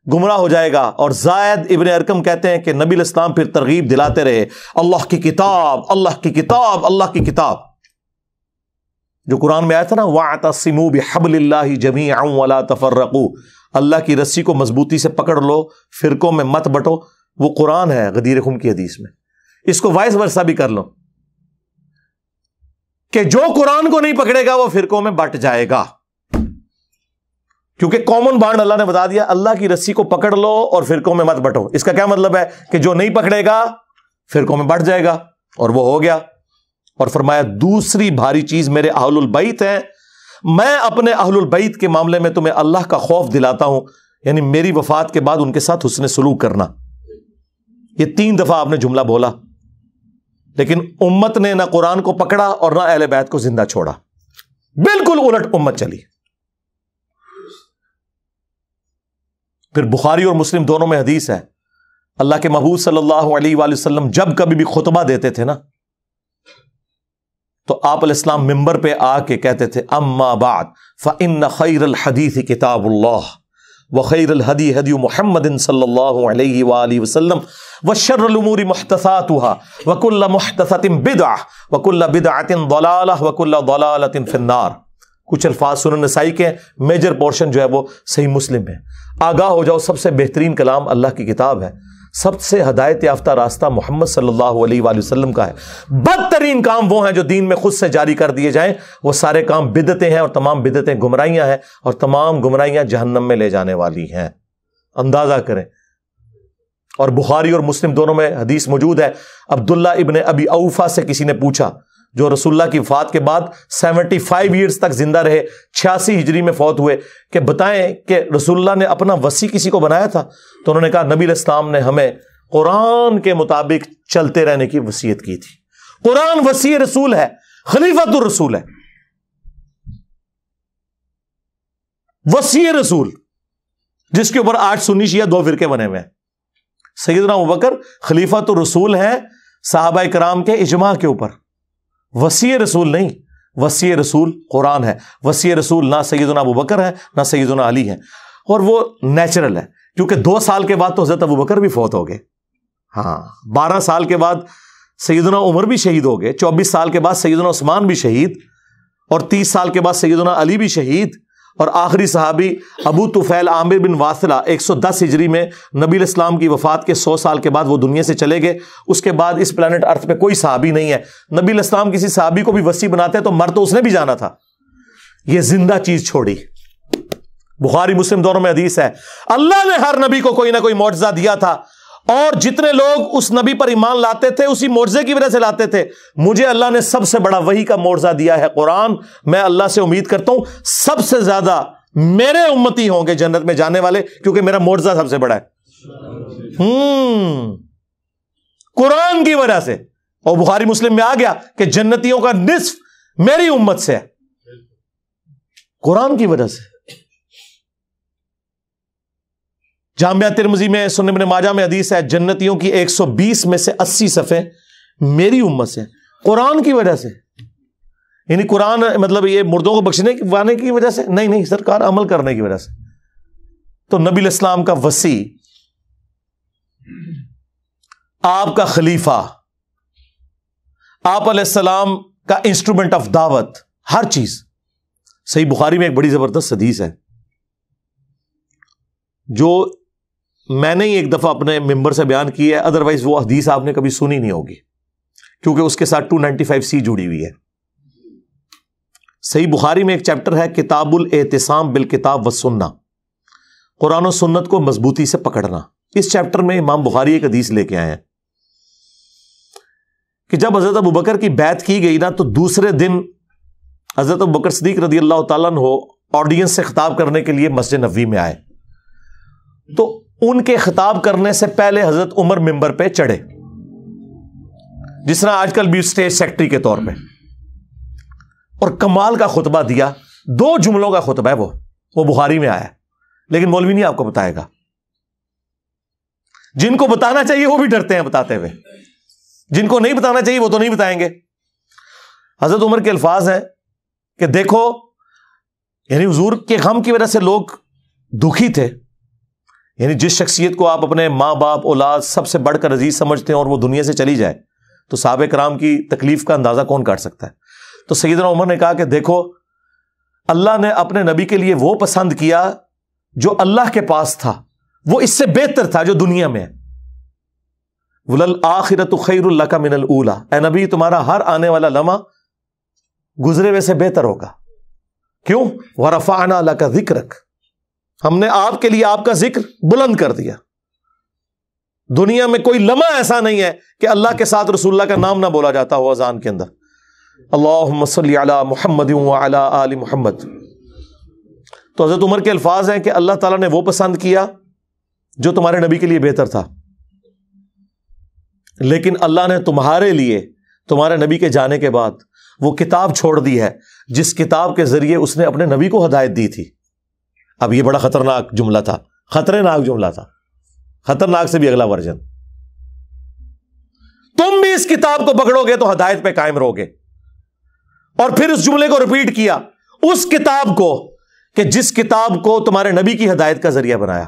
گمراہ ہو جائے گا۔ اور زائد ابن ارقم کہتے ہیں کہ نبی الاسلام پھر ترغیب دلاتے رہے، اللہ کی کتاب، اللہ کی کتاب، اللہ کی کتاب۔ جو قرآن میں آیا تھا نا، وَاعْتَصِمُوا بِحَبْلِ اللَّهِ جَمِيعًا وَلَا تَفَرَّقُوا، اللہ کی رسی کو مضبوطی سے پکڑ لو، فرقوں میں مت بٹو، وہ قرآن ہے غدیر خم کی حدیث میں۔ اس کو وائس ورثہ بھی کر لو کہ جو قرآن کو نہیں پکڑے گا وہ فرقوں میں بٹ جائے گا، کیونکہ کامن بانڈ اللہ نے بتا دیا، اللہ کی رسی کو پکڑ لو اور فرقوں میں مت بٹو۔ اس کا کیا مطلب ہے کہ جو نہیں پکڑے گا فرقوں میں بٹ جائے گا، اور وہ ہو گیا۔ اور فرمایا دوسری بھاری چیز میرے اہل البیت ہیں، میں اپنے اہل البیت کے معاملے میں تمہیں اللہ کا خوف دلاتا ہوں، یعنی میری وفات کے بعد ان کے ساتھ حسن سلوک کرنا۔ یہ 3 دفعہ آپ نے جملہ بولا، لیکن امت نے نہ قرآن کو پکڑا اور نہ اہل بیت کو زندہ چھوڑا، بالکل الٹ امت چلی۔ پھر بخاری اور مسلم دونوں میں حدیث ہے، اللہ کے محبوب صلی اللہ علیہ وآلہ وسلم جب کبھی بھی خطبہ دیتے تھے نا، تو آپ علیہ السلام ممبر پہ آ کے کہتے تھے، اما بعد فإن خیر الحدیث کتاب اللہ وخیر الہدی ہدی محمد صلی اللہ علیہ وآلہ وسلم وشر الامور محدثاتها وکل محدثۃ بدعہ وکل بدعۃ ضلالہ وکل ضلالۃ فی النار۔ کچھ الفاظ سنن نسائی کے، میجر پورشن جو ہے وہ صحیح مسلم ہے۔ آگاہ ہو جاؤ، سب سے بہترین کلام اللہ کی کتاب ہے، سب سے ہدایت یافتہ راستہ محمد صلی اللہ علیہ وآلہ وسلم کا ہے۔ بدترین کام وہ ہیں جو دین میں خود سے جاری کر دیے جائیں، وہ سارے کام بدعتیں ہیں، اور تمام بدعتیں گمراہیاں ہیں، اور تمام گمراہیاں جہنم میں لے جانے والی ہیں۔ اندازہ کریں۔ اور بخاری اور مسلم دونوں میں حدیث موجود ہے، عبداللہ ابن ابی اوفا سے کسی نے پوچھا، جو رسول اللہ کی وفات کے بعد 75 ایئرز تک زندہ رہے، 86 ہجری میں فوت ہوئے، کہ بتائیں کہ رسول اللہ نے اپنا وصی کسی کو بنایا تھا؟ تو انہوں نے کہا نبی علیہ السلام نے ہمیں قرآن کے مطابق چلتے رہنے کی وصیت کی تھی۔ قرآن وصی رسول ہے، خلیفۃ الرسول ہے، وصی رسول، جس کے اوپر آج سنی شیعہ 2 فرقے بنے ہوئے ہیں۔ سیدنا ابوبکر خلیفۃ الرسول ہیں صحابہ کرام کے اجماع کے اوپر، وصی رسول نہیں، وصی رسول قرآن ہے۔ وصی رسول نہ سیدنا ابوبکر ہے نہ سیدنا علی ہے، اور وہ نیچرل ہے، کیونکہ 2 سال کے بعد تو حضرت ابوبکر بھی فوت ہو گئے، ہاں 12 سال کے بعد سیدنا عمر بھی شہید ہو گئے، 24 سال کے بعد سیدنا عثمان بھی شہید، اور 30 سال کے بعد سیدنا علی بھی شہید، اور آخری صحابی ابو طفیل عامر بن واثلہ 110 ہجری میں نبی علیہ السلام کی وفات کے 100 سال کے بعد وہ دنیا سے چلے گئے۔ اس کے بعد اس پلانٹ ارتھ پہ کوئی صحابی نہیں ہے۔ نبی علیہ السلام کسی صحابی کو بھی وصی بناتے تو مر تو اس نے بھی جانا تھا، یہ زندہ چیز چھوڑی۔ بخاری مسلم دونوں میں حدیث ہے، اللہ نے ہر نبی کو کوئی نہ کوئی معجزہ دیا تھا، اور جتنے لوگ اس نبی پر ایمان لاتے تھے اسی معجزے کی وجہ سے لاتے تھے۔ مجھے اللہ نے سب سے بڑا وحی کا معجزہ دیا ہے قرآن۔ میں اللہ سے امید کرتا ہوں سب سے زیادہ میرے امتی ہوں گے جنت میں جانے والے، کیونکہ میرا معجزہ سب سے بڑا ہے قرآن کی وجہ سے۔ اور بخاری مسلم میں آ گیا کہ جنتیوں کا نصف میری امت سے ہے، قرآن کی وجہ سے۔ جامعہ ترمذی میں، سنن ابن ماجہ میں حدیث ہے، جنتیوں کی 120 میں سے 80 صفحے میری امت سے، قرآن کی وجہ سے۔ یعنی قرآن مطلب یہ مردوں کو بخشنے کی وجہ سے نہیں، سرکار عمل کرنے کی وجہ سے۔ تو نبی علیہ السلام کا وصی، آپ کا خلیفہ، آپ علیہ السلام کا انسٹرومنٹ آف دعوت، ہر چیز۔ صحیح بخاری میں ایک بڑی زبردست حدیث ہے جو میں نے ہی ایک دفعہ اپنے ممبر سے بیان کی ہے، ادروائز وہ حدیث آپ نے کبھی سنی نہیں ہوگی، کیونکہ اس کے ساتھ 295C جڑی ہوئی ہے۔ صحیح بخاری میں ایک چیپٹر ہے کتاب الاعتصام بالکتاب والسنہ، قرآن و سنت کو مضبوطی سے پکڑنا۔ اس چیپٹر میں امام بخاری ایک حدیث لے کے آئے ہیں کہ جب حضرت ابوبکر کی بیعت کی گئی نا، تو دوسرے دن حضرت ابوبکر صدیق رضی اللہ تعالیٰ عنہ آڈینس سے خطاب کرنے کے لیے مسجد نبوی میں آئے، تو ان کے خطاب کرنے سے پہلے حضرت عمر ممبر پہ چڑھے، جس طرح آج کل بھی اسٹیج سیکٹری کے طور پہ، اور کمال کا خطبہ دیا۔ 2 جملوں کا خطبہ ہے وہ بخاری میں آیا ہے، لیکن مولوی نہیں آپ کو بتائے گا، جن کو بتانا چاہیے وہ بھی ڈرتے ہیں بتاتے ہوئے، جن کو نہیں بتانا چاہیے وہ تو نہیں بتائیں گے. حضرت عمر کے الفاظ ہیں کہ دیکھو، یعنی حضور کے غم کی وجہ سے لوگ دکھی تھے. یعنی جس شخصیت کو آپ اپنے ماں باپ اولاد سب سے بڑھ کر عزیز سمجھتے ہیں اور وہ دنیا سے چلی جائے تو صحابہ کرام کی تکلیف کا اندازہ کون کاٹ سکتا ہے. تو سیدنا عمر نے کہا کہ دیکھو، اللہ نے اپنے نبی کے لیے وہ پسند کیا جو اللہ کے پاس تھا، وہ اس سے بہتر تھا جو دنیا میں ہے. وَلَلْآخِرَةُ خَيْرٌ لَكَ مِنَ الْأُولَىٰ، اے نبی تمہارا ہر آنے والا لمحہ گزرے ہوئے سے بہتر ہوگا. کیوں؟ وَرَفَعْنَا لَكَ ذِكْرَكَ، ہم نے آپ کے لیے آپ کا ذکر بلند کر دیا. دنیا میں کوئی لمحہ ایسا نہیں ہے کہ اللہ کے ساتھ رسول اللہ کا نام نہ بولا جاتا ہو اذان کے اندر. اللہم صلی علی محمد وعلی آل محمد. تو حضرت عمر کے الفاظ ہیں کہ اللہ تعالیٰ نے وہ پسند کیا جو تمہارے نبی کے لیے بہتر تھا، لیکن اللہ نے تمہارے لیے تمہارے نبی کے جانے کے بعد وہ کتاب چھوڑ دی ہے جس کتاب کے ذریعے اس نے اپنے نبی کو ہدایت دی تھی. اب یہ بڑا خطرناک جملہ تھا، خطرناک جملہ تھا، خطرناک سے بھی اگلا ورژن. تم بھی اس کتاب کو پکڑو گے تو ہدایت پہ قائم رہو گے. اور پھر اس جملے کو ریپیٹ کیا، اس کتاب کو کہ جس کتاب کو تمہارے نبی کی ہدایت کا ذریعہ بنایا.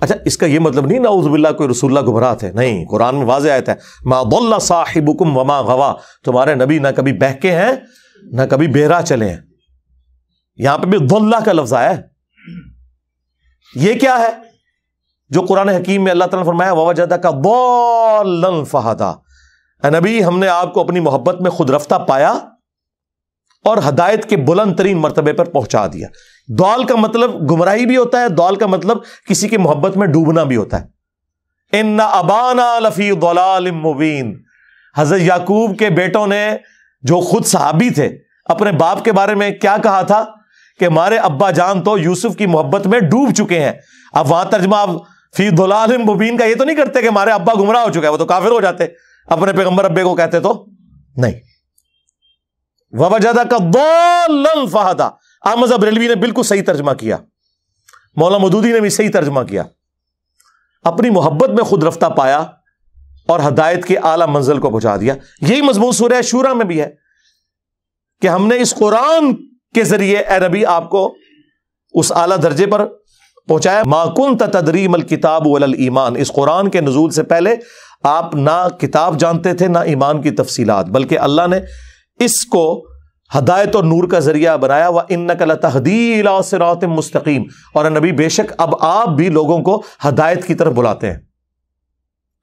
اچھا، اس کا یہ مطلب نہیں نعوذ باللہ کوئی رسول اللہ گمراہ تھے، نہیں. قرآن میں واضح آیت ہے، ما ضل صاحبکم وما غوا، تمہارے نبی نہ کبھی بہکے ہیں نہ کبھی بہرا چلے ہیں. یہاں پہ بھی ضلہ کا لفظ آیا ہے. یہ کیا ہے جو قرآن حکیم میں اللہ تعالیٰ نے فرمایا وَوَجَدَكَ ضَالًّا فَهَدَىٰ، اے نبی ہم نے آپ کو اپنی محبت میں خود رفتہ پایا اور ہدایت کے بلند ترین مرتبے پر پہنچا دیا. ضال کا مطلب گمراہی بھی ہوتا ہے، ضال کا مطلب کسی کی محبت میں ڈوبنا بھی ہوتا ہے. اِنَّ أَبَانَا لَفِي ضَلَالٍ مُبِينٍ، حضرت یعقوب کے بیٹوں نے جو خود صحابی تھے اپنے باپ کے بارے میں کیا کہا تھا کہ ہمارے ابا جان تو یوسف کی محبت میں ڈوب چکے ہیں. اب وہاں ترجمہ آپ فی ضلال مبین کا یہ تو نہیں کرتے کہ ہمارے ابا گمراہ ہو چکے ہیں، وہ تو کافر ہو جاتے، اپنے پیغمبر ابے کو کہتے تو نہیں. وَوَجَدَكَ ضَالًّا فَهَدَىٰ، احمد بریلوی نے بالکل صحیح ترجمہ کیا، مولانا مودودی نے بھی صحیح ترجمہ کیا. اپنی محبت میں خود رفتہ پایا اور ہدایت کے اعلیٰ منزل کو پہنچا دیا. یہی مضمون سورہ شورى میں بھی ہے کہ ہم نے اس قرآن کے ذریعے اے نبی آپ کو اس اعلیٰ درجے پر پہنچایا. ما کنت تدری ما الکتاب ولا الایمان، اس قرآن کے نزول سے پہلے آپ نہ کتاب جانتے تھے نہ ایمان کی تفصیلات، بلکہ اللہ نے اس کو ہدایت اور نور کا ذریعہ بنایا. وَإِنَّكَ لَتَهْدِي إِلَىٰ صِرَاطٍ مُسْتَقِيمٍ، اور نبی بے شک اب آپ بھی لوگوں کو ہدایت کی طرف بلاتے ہیں.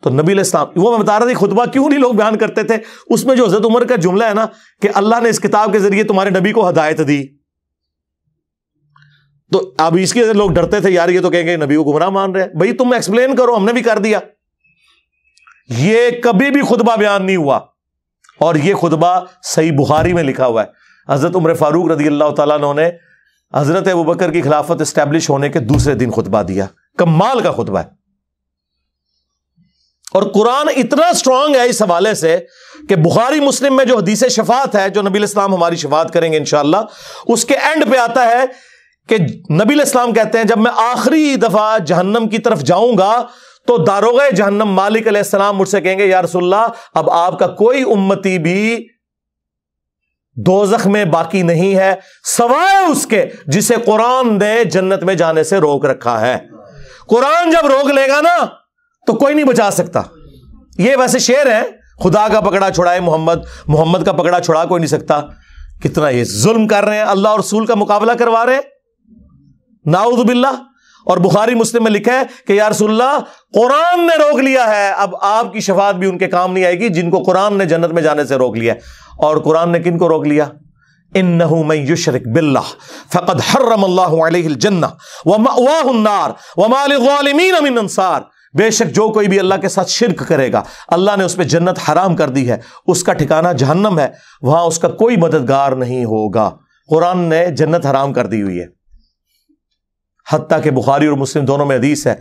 تو نبی علیہ السلام، وہ میں بتا رہا تھا خطبہ کیوں نہیں لوگ بیان کرتے تھے، اس میں جو حضرت عمر کا جملہ ہے نا کہ اللہ نے اس کتاب کے ذریعے تمہارے نبی کو ہدایت دی، تو اب اس کی وجہ سے لوگ ڈرتے تھے یار یہ تو کہیں گے نبی کو گمراہ مان رہے ہیں. بھائی تم ایکسپلین کرو، ہم نے بھی کر دیا. یہ کبھی بھی خطبہ بیان نہیں ہوا، اور یہ خطبہ صحیح بخاری میں لکھا ہوا ہے. حضرت عمر فاروق رضی اللہ تعالیٰ عنہ نے حضرت ابوبکر کی خلافت اسٹیبلش ہونے کے دوسرے دن خطبہ دیا. کمال کا خطبہ ہے. اور قرآن اتنا سٹرونگ ہے اس حوالے سے کہ بخاری مسلم میں جو حدیث شفاعت ہے، جو نبی علیہ السلام ہماری شفاعت کریں گے انشاءاللہ، اس کے اینڈ پہ آتا ہے کہ نبی علیہ السلام کہتے ہیں جب میں آخری دفعہ جہنم کی طرف جاؤں گا تو داروغہ جہنم مالک علیہ السلام مجھ سے کہیں گے یا رسول اللہ اب آپ کا کوئی امتی بھی دوزخ میں باقی نہیں ہے سوائے اس کے جسے قرآن نے جنت میں جانے سے روک رکھا ہے. قرآن جب روک لے گا نا تو کوئی نہیں بچا سکتا. یہ ویسے شعر ہے، خدا کا پکڑا چھڑائے محمد کا پکڑا چھڑا کوئی نہیں سکتا. کتنا یہ ظلم کر رہے ہیں، اللہ اور رسول کا مقابلہ کروا رہے ہیں، نعوذ باللہ. اور بخاری مسلم میں لکھا ہے کہ یا رسول اللہ قرآن نے روک لیا ہے، اب آپ کی شفاعت بھی ان کے کام نہیں آئے گی جن کو قرآن نے جنت میں جانے سے روک لیا. اور قرآن نے کن کو روک لیا؟ انہ من یشرک باللہ فقد حرم اللہ علیہ الجنہ ومأواہ النار وما للظالمین من انصار. بے شک جو کوئی بھی اللہ کے ساتھ شرک کرے گا اللہ نے اس پہ جنت حرام کر دی ہے، اس کا ٹھکانہ جہنم ہے، وہاں اس کا کوئی مددگار نہیں ہوگا. قرآن نے جنت حرام کر دی ہوئی ہے. حتیٰ کہ بخاری اور مسلم دونوں میں حدیث ہے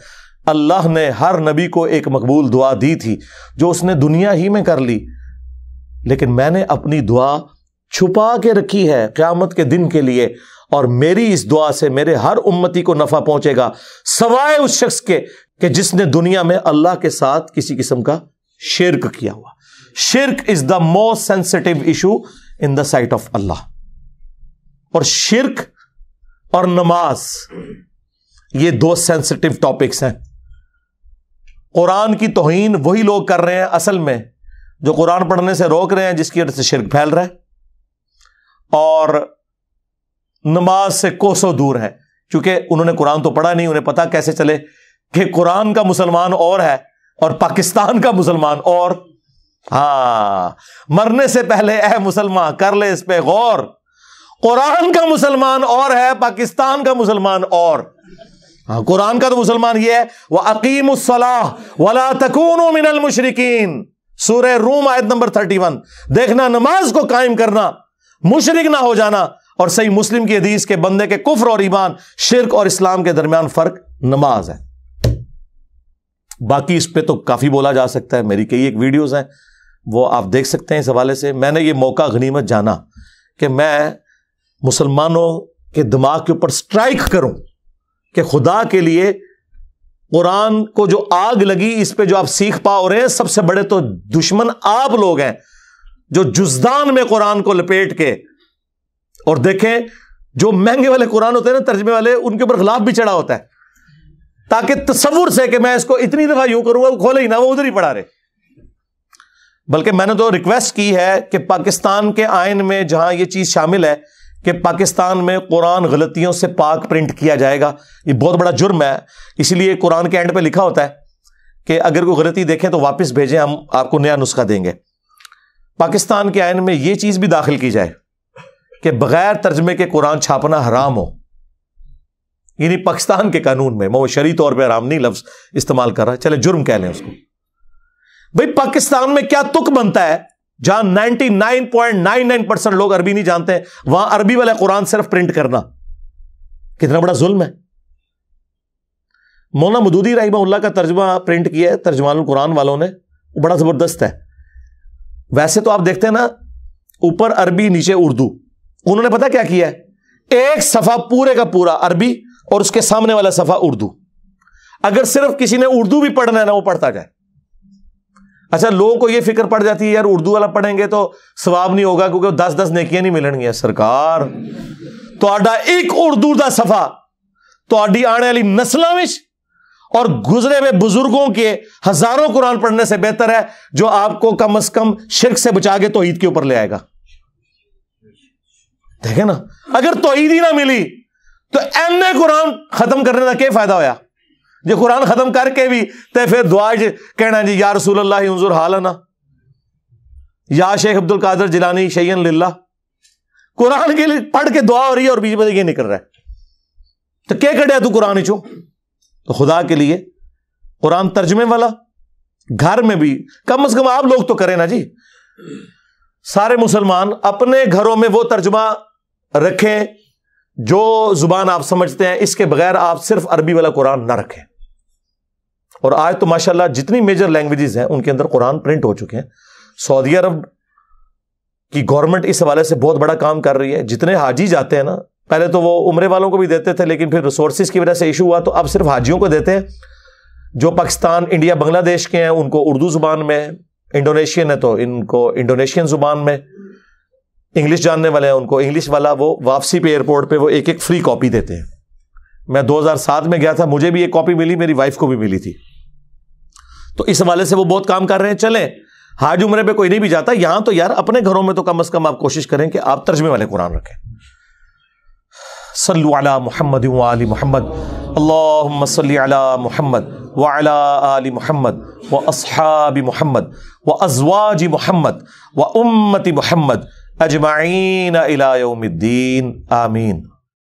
اللہ نے ہر نبی کو ایک مقبول دعا دی تھی جو اس نے دنیا ہی میں کر لی، لیکن میں نے اپنی دعا چھپا کے رکھی ہے قیامت کے دن کے لیے، اور میری اس دعا سے میرے ہر امتی کو نفع پہنچے گا سوائے اس شخص کے کہ جس نے دنیا میں اللہ کے ساتھ کسی قسم کا شرک کیا ہوا. شرک is the most sensitive issue in the sight of Allah. اور شرک اور نماز یہ دو سینسٹیو ٹاپکس ہیں. قرآن کی توہین وہی لوگ کر رہے ہیں اصل میں جو قرآن پڑھنے سے روک رہے ہیں، جس کی وجہ سے شرک پھیل رہا ہے، اور نماز سے کوسوں دور ہے کیونکہ انہوں نے قرآن تو پڑھا نہیں. انہیں پتا کیسے چلے کہ قرآن کا مسلمان اور ہے اور پاکستان کا مسلمان اور. ہاں، مرنے سے پہلے اے مسلمان کر لے اس پہ غور. قرآن کا مسلمان اور ہے، پاکستان کا مسلمان اور. ہاں، قرآن کا تو مسلمان یہ ہے وَأَقِيمُوا الصَّلَاةَ وَلَا تَكُونُوا مِنَ الْمُشْرِكِينَ، سورہ روم آیت نمبر 31. دیکھنا، نماز کو قائم کرنا، مشرک نہ ہو جانا. اور صحیح مسلم کی حدیث کے بندے کے کفر اور ایمان، شرک اور اسلام کے درمیان فرق نماز ہے. باقی اس پہ تو کافی بولا جا سکتا ہے، میری کئی ایک ویڈیوز ہیں وہ آپ دیکھ سکتے ہیں. اس حوالے سے میں نے یہ موقع غنیمت جانا کہ میں مسلمانوں کے دماغ کے اوپر سٹرائک کروں کہ خدا کے لیے قرآن کو جو آگ لگی اس پہ جو آپ سیکھ پا رہے ہیں، سب سے بڑے تو دشمن آپ لوگ ہیں جو جزدان میں قرآن کو لپیٹ کے. اور دیکھیں جو مہنگے والے قرآن ہوتے ہیں نا ترجمے والے، ان کے اوپر غلاف بھی چڑھا ہوتا ہے تاکہ تصور سے کہ میں اس کو اتنی دفعہ یوں کروں گا وہ کھولے ہی نہ، وہ ادھر ہی پڑھا رہے. بلکہ میں نے تو ریکویسٹ کی ہے کہ پاکستان کے آئین میں جہاں یہ چیز شامل ہے کہ پاکستان میں قرآن غلطیوں سے پاک پرنٹ کیا جائے گا. یہ بہت بڑا جرم ہے، اسی لیے قرآن کے اینڈ پہ لکھا ہوتا ہے کہ اگر کوئی غلطی دیکھیں تو واپس بھیجیں، ہم آپ کو نیا نسخہ دیں گے. پاکستان کے آئین میں یہ چیز بھی داخل کی جائے کہ بغیر ترجمے کے قرآن چھاپنا حرام ہو. یعنی پاکستان کے قانون میں، وہ شرعی طور پہ حرام نہیں لفظ استعمال کر رہا، چلے جرم کہہ لیں اس کو. بھئی پاکستان میں کیا تک بنتا ہے جہاں 99.99% لوگ عربی نہیں جانتے، وہاں عربی والے قرآن صرف پرنٹ کرنا کتنا بڑا ظلم ہے. مولانا مودودی رحمہ اللہ کا ترجمہ پرنٹ کیا ہے ترجمان القرآن والوں نے، وہ بڑا زبردست ہے. ویسے تو آپ دیکھتے ہیں نا اوپر عربی نیچے اردو، انہوں نے پتا کیا کیا ہے، ایک صفحہ پورے کا پورا عربی اور اس کے سامنے والا صفحہ اردو. اگر صرف کسی نے اردو بھی پڑھنا ہے نا وہ پڑھتا جائے. اچھا، لوگوں کو یہ فکر پڑ جاتی ہے یار اردو والا پڑھیں گے تو ثواب نہیں ہوگا کیونکہ 10 نیکیاں نہیں ملن گیا. سرکار تو ایک اردو دا صفحہ تو آنے والی نسلوں میں اور گزرے ہوئے بزرگوں کے ہزاروں قرآن پڑھنے سے بہتر ہے جو آپ کو کم از کم شرک سے بچا کے توحید کے اوپر لے آئے گا. دیکھیں نا، اگر توحید ہی نہ ملی تو ایم قرآن ختم کرنے کا کیا فائدہ ہویا؟ جو قرآن ختم کر کے بھی تے پھر دعا کہنا جی یا رسول اللہ انظر حالنا، یا شیخ عبد القادر جیلانی شیئن للہ. قرآن کے لیے پڑھ کے دعا ہو رہی ہے اور بیچ میں یہ نہیں کر رہا ہے تو کیا کڑیا تو قرآن چوں. تو خدا کے لیے قرآن ترجمے والا گھر میں بھی کم از کم آپ لوگ تو کریں نا جی. سارے مسلمان اپنے گھروں میں وہ ترجمہ رکھیں جو زبان آپ سمجھتے ہیں، اس کے بغیر آپ صرف عربی والا قرآن نہ رکھیں. اور آج تو ماشاءاللہ جتنی میجر لینگویجز ہیں ان کے اندر قرآن پرنٹ ہو چکے ہیں. سعودی عرب کی گورنمنٹ اس حوالے سے بہت بڑا کام کر رہی ہے. جتنے حاجی جاتے ہیں نا، پہلے تو وہ عمرے والوں کو بھی دیتے تھے لیکن پھر ریسورسز کی وجہ سے ایشو ہوا تو اب صرف حاجیوں کو دیتے ہیں. جو پاکستان، انڈیا، بنگلہ دیش کے ہیں ان کو اردو زبان میں، انڈونیشین ہے تو ان کو انڈونیشین زبان میں، انگلش جاننے والے ہیں ان کو انگلش والا. وہ واپسی پہ ایئرپورٹ پہ وہ ایک فری کاپی دیتے ہیں. میں 2007 میں گیا تھا، مجھے بھی ایک کاپی ملی، میری وائف کو بھی ملی تھی. تو اس حوالے سے وہ بہت کام کر رہے ہیں. چلیں، حاج عمرے پہ کوئی نہیں بھی جاتا، یہاں تو یار اپنے گھروں میں تو کم از کم آپ کوشش کریں کہ آپ ترجمے والے قرآن رکھیں. صلو علی محمد وآل محمد، اللہم صلی علی محمد وعلی آل محمد واصحاب محمد وازواج محمد وامت محمد اجمعین الی یوم الدین، آمین.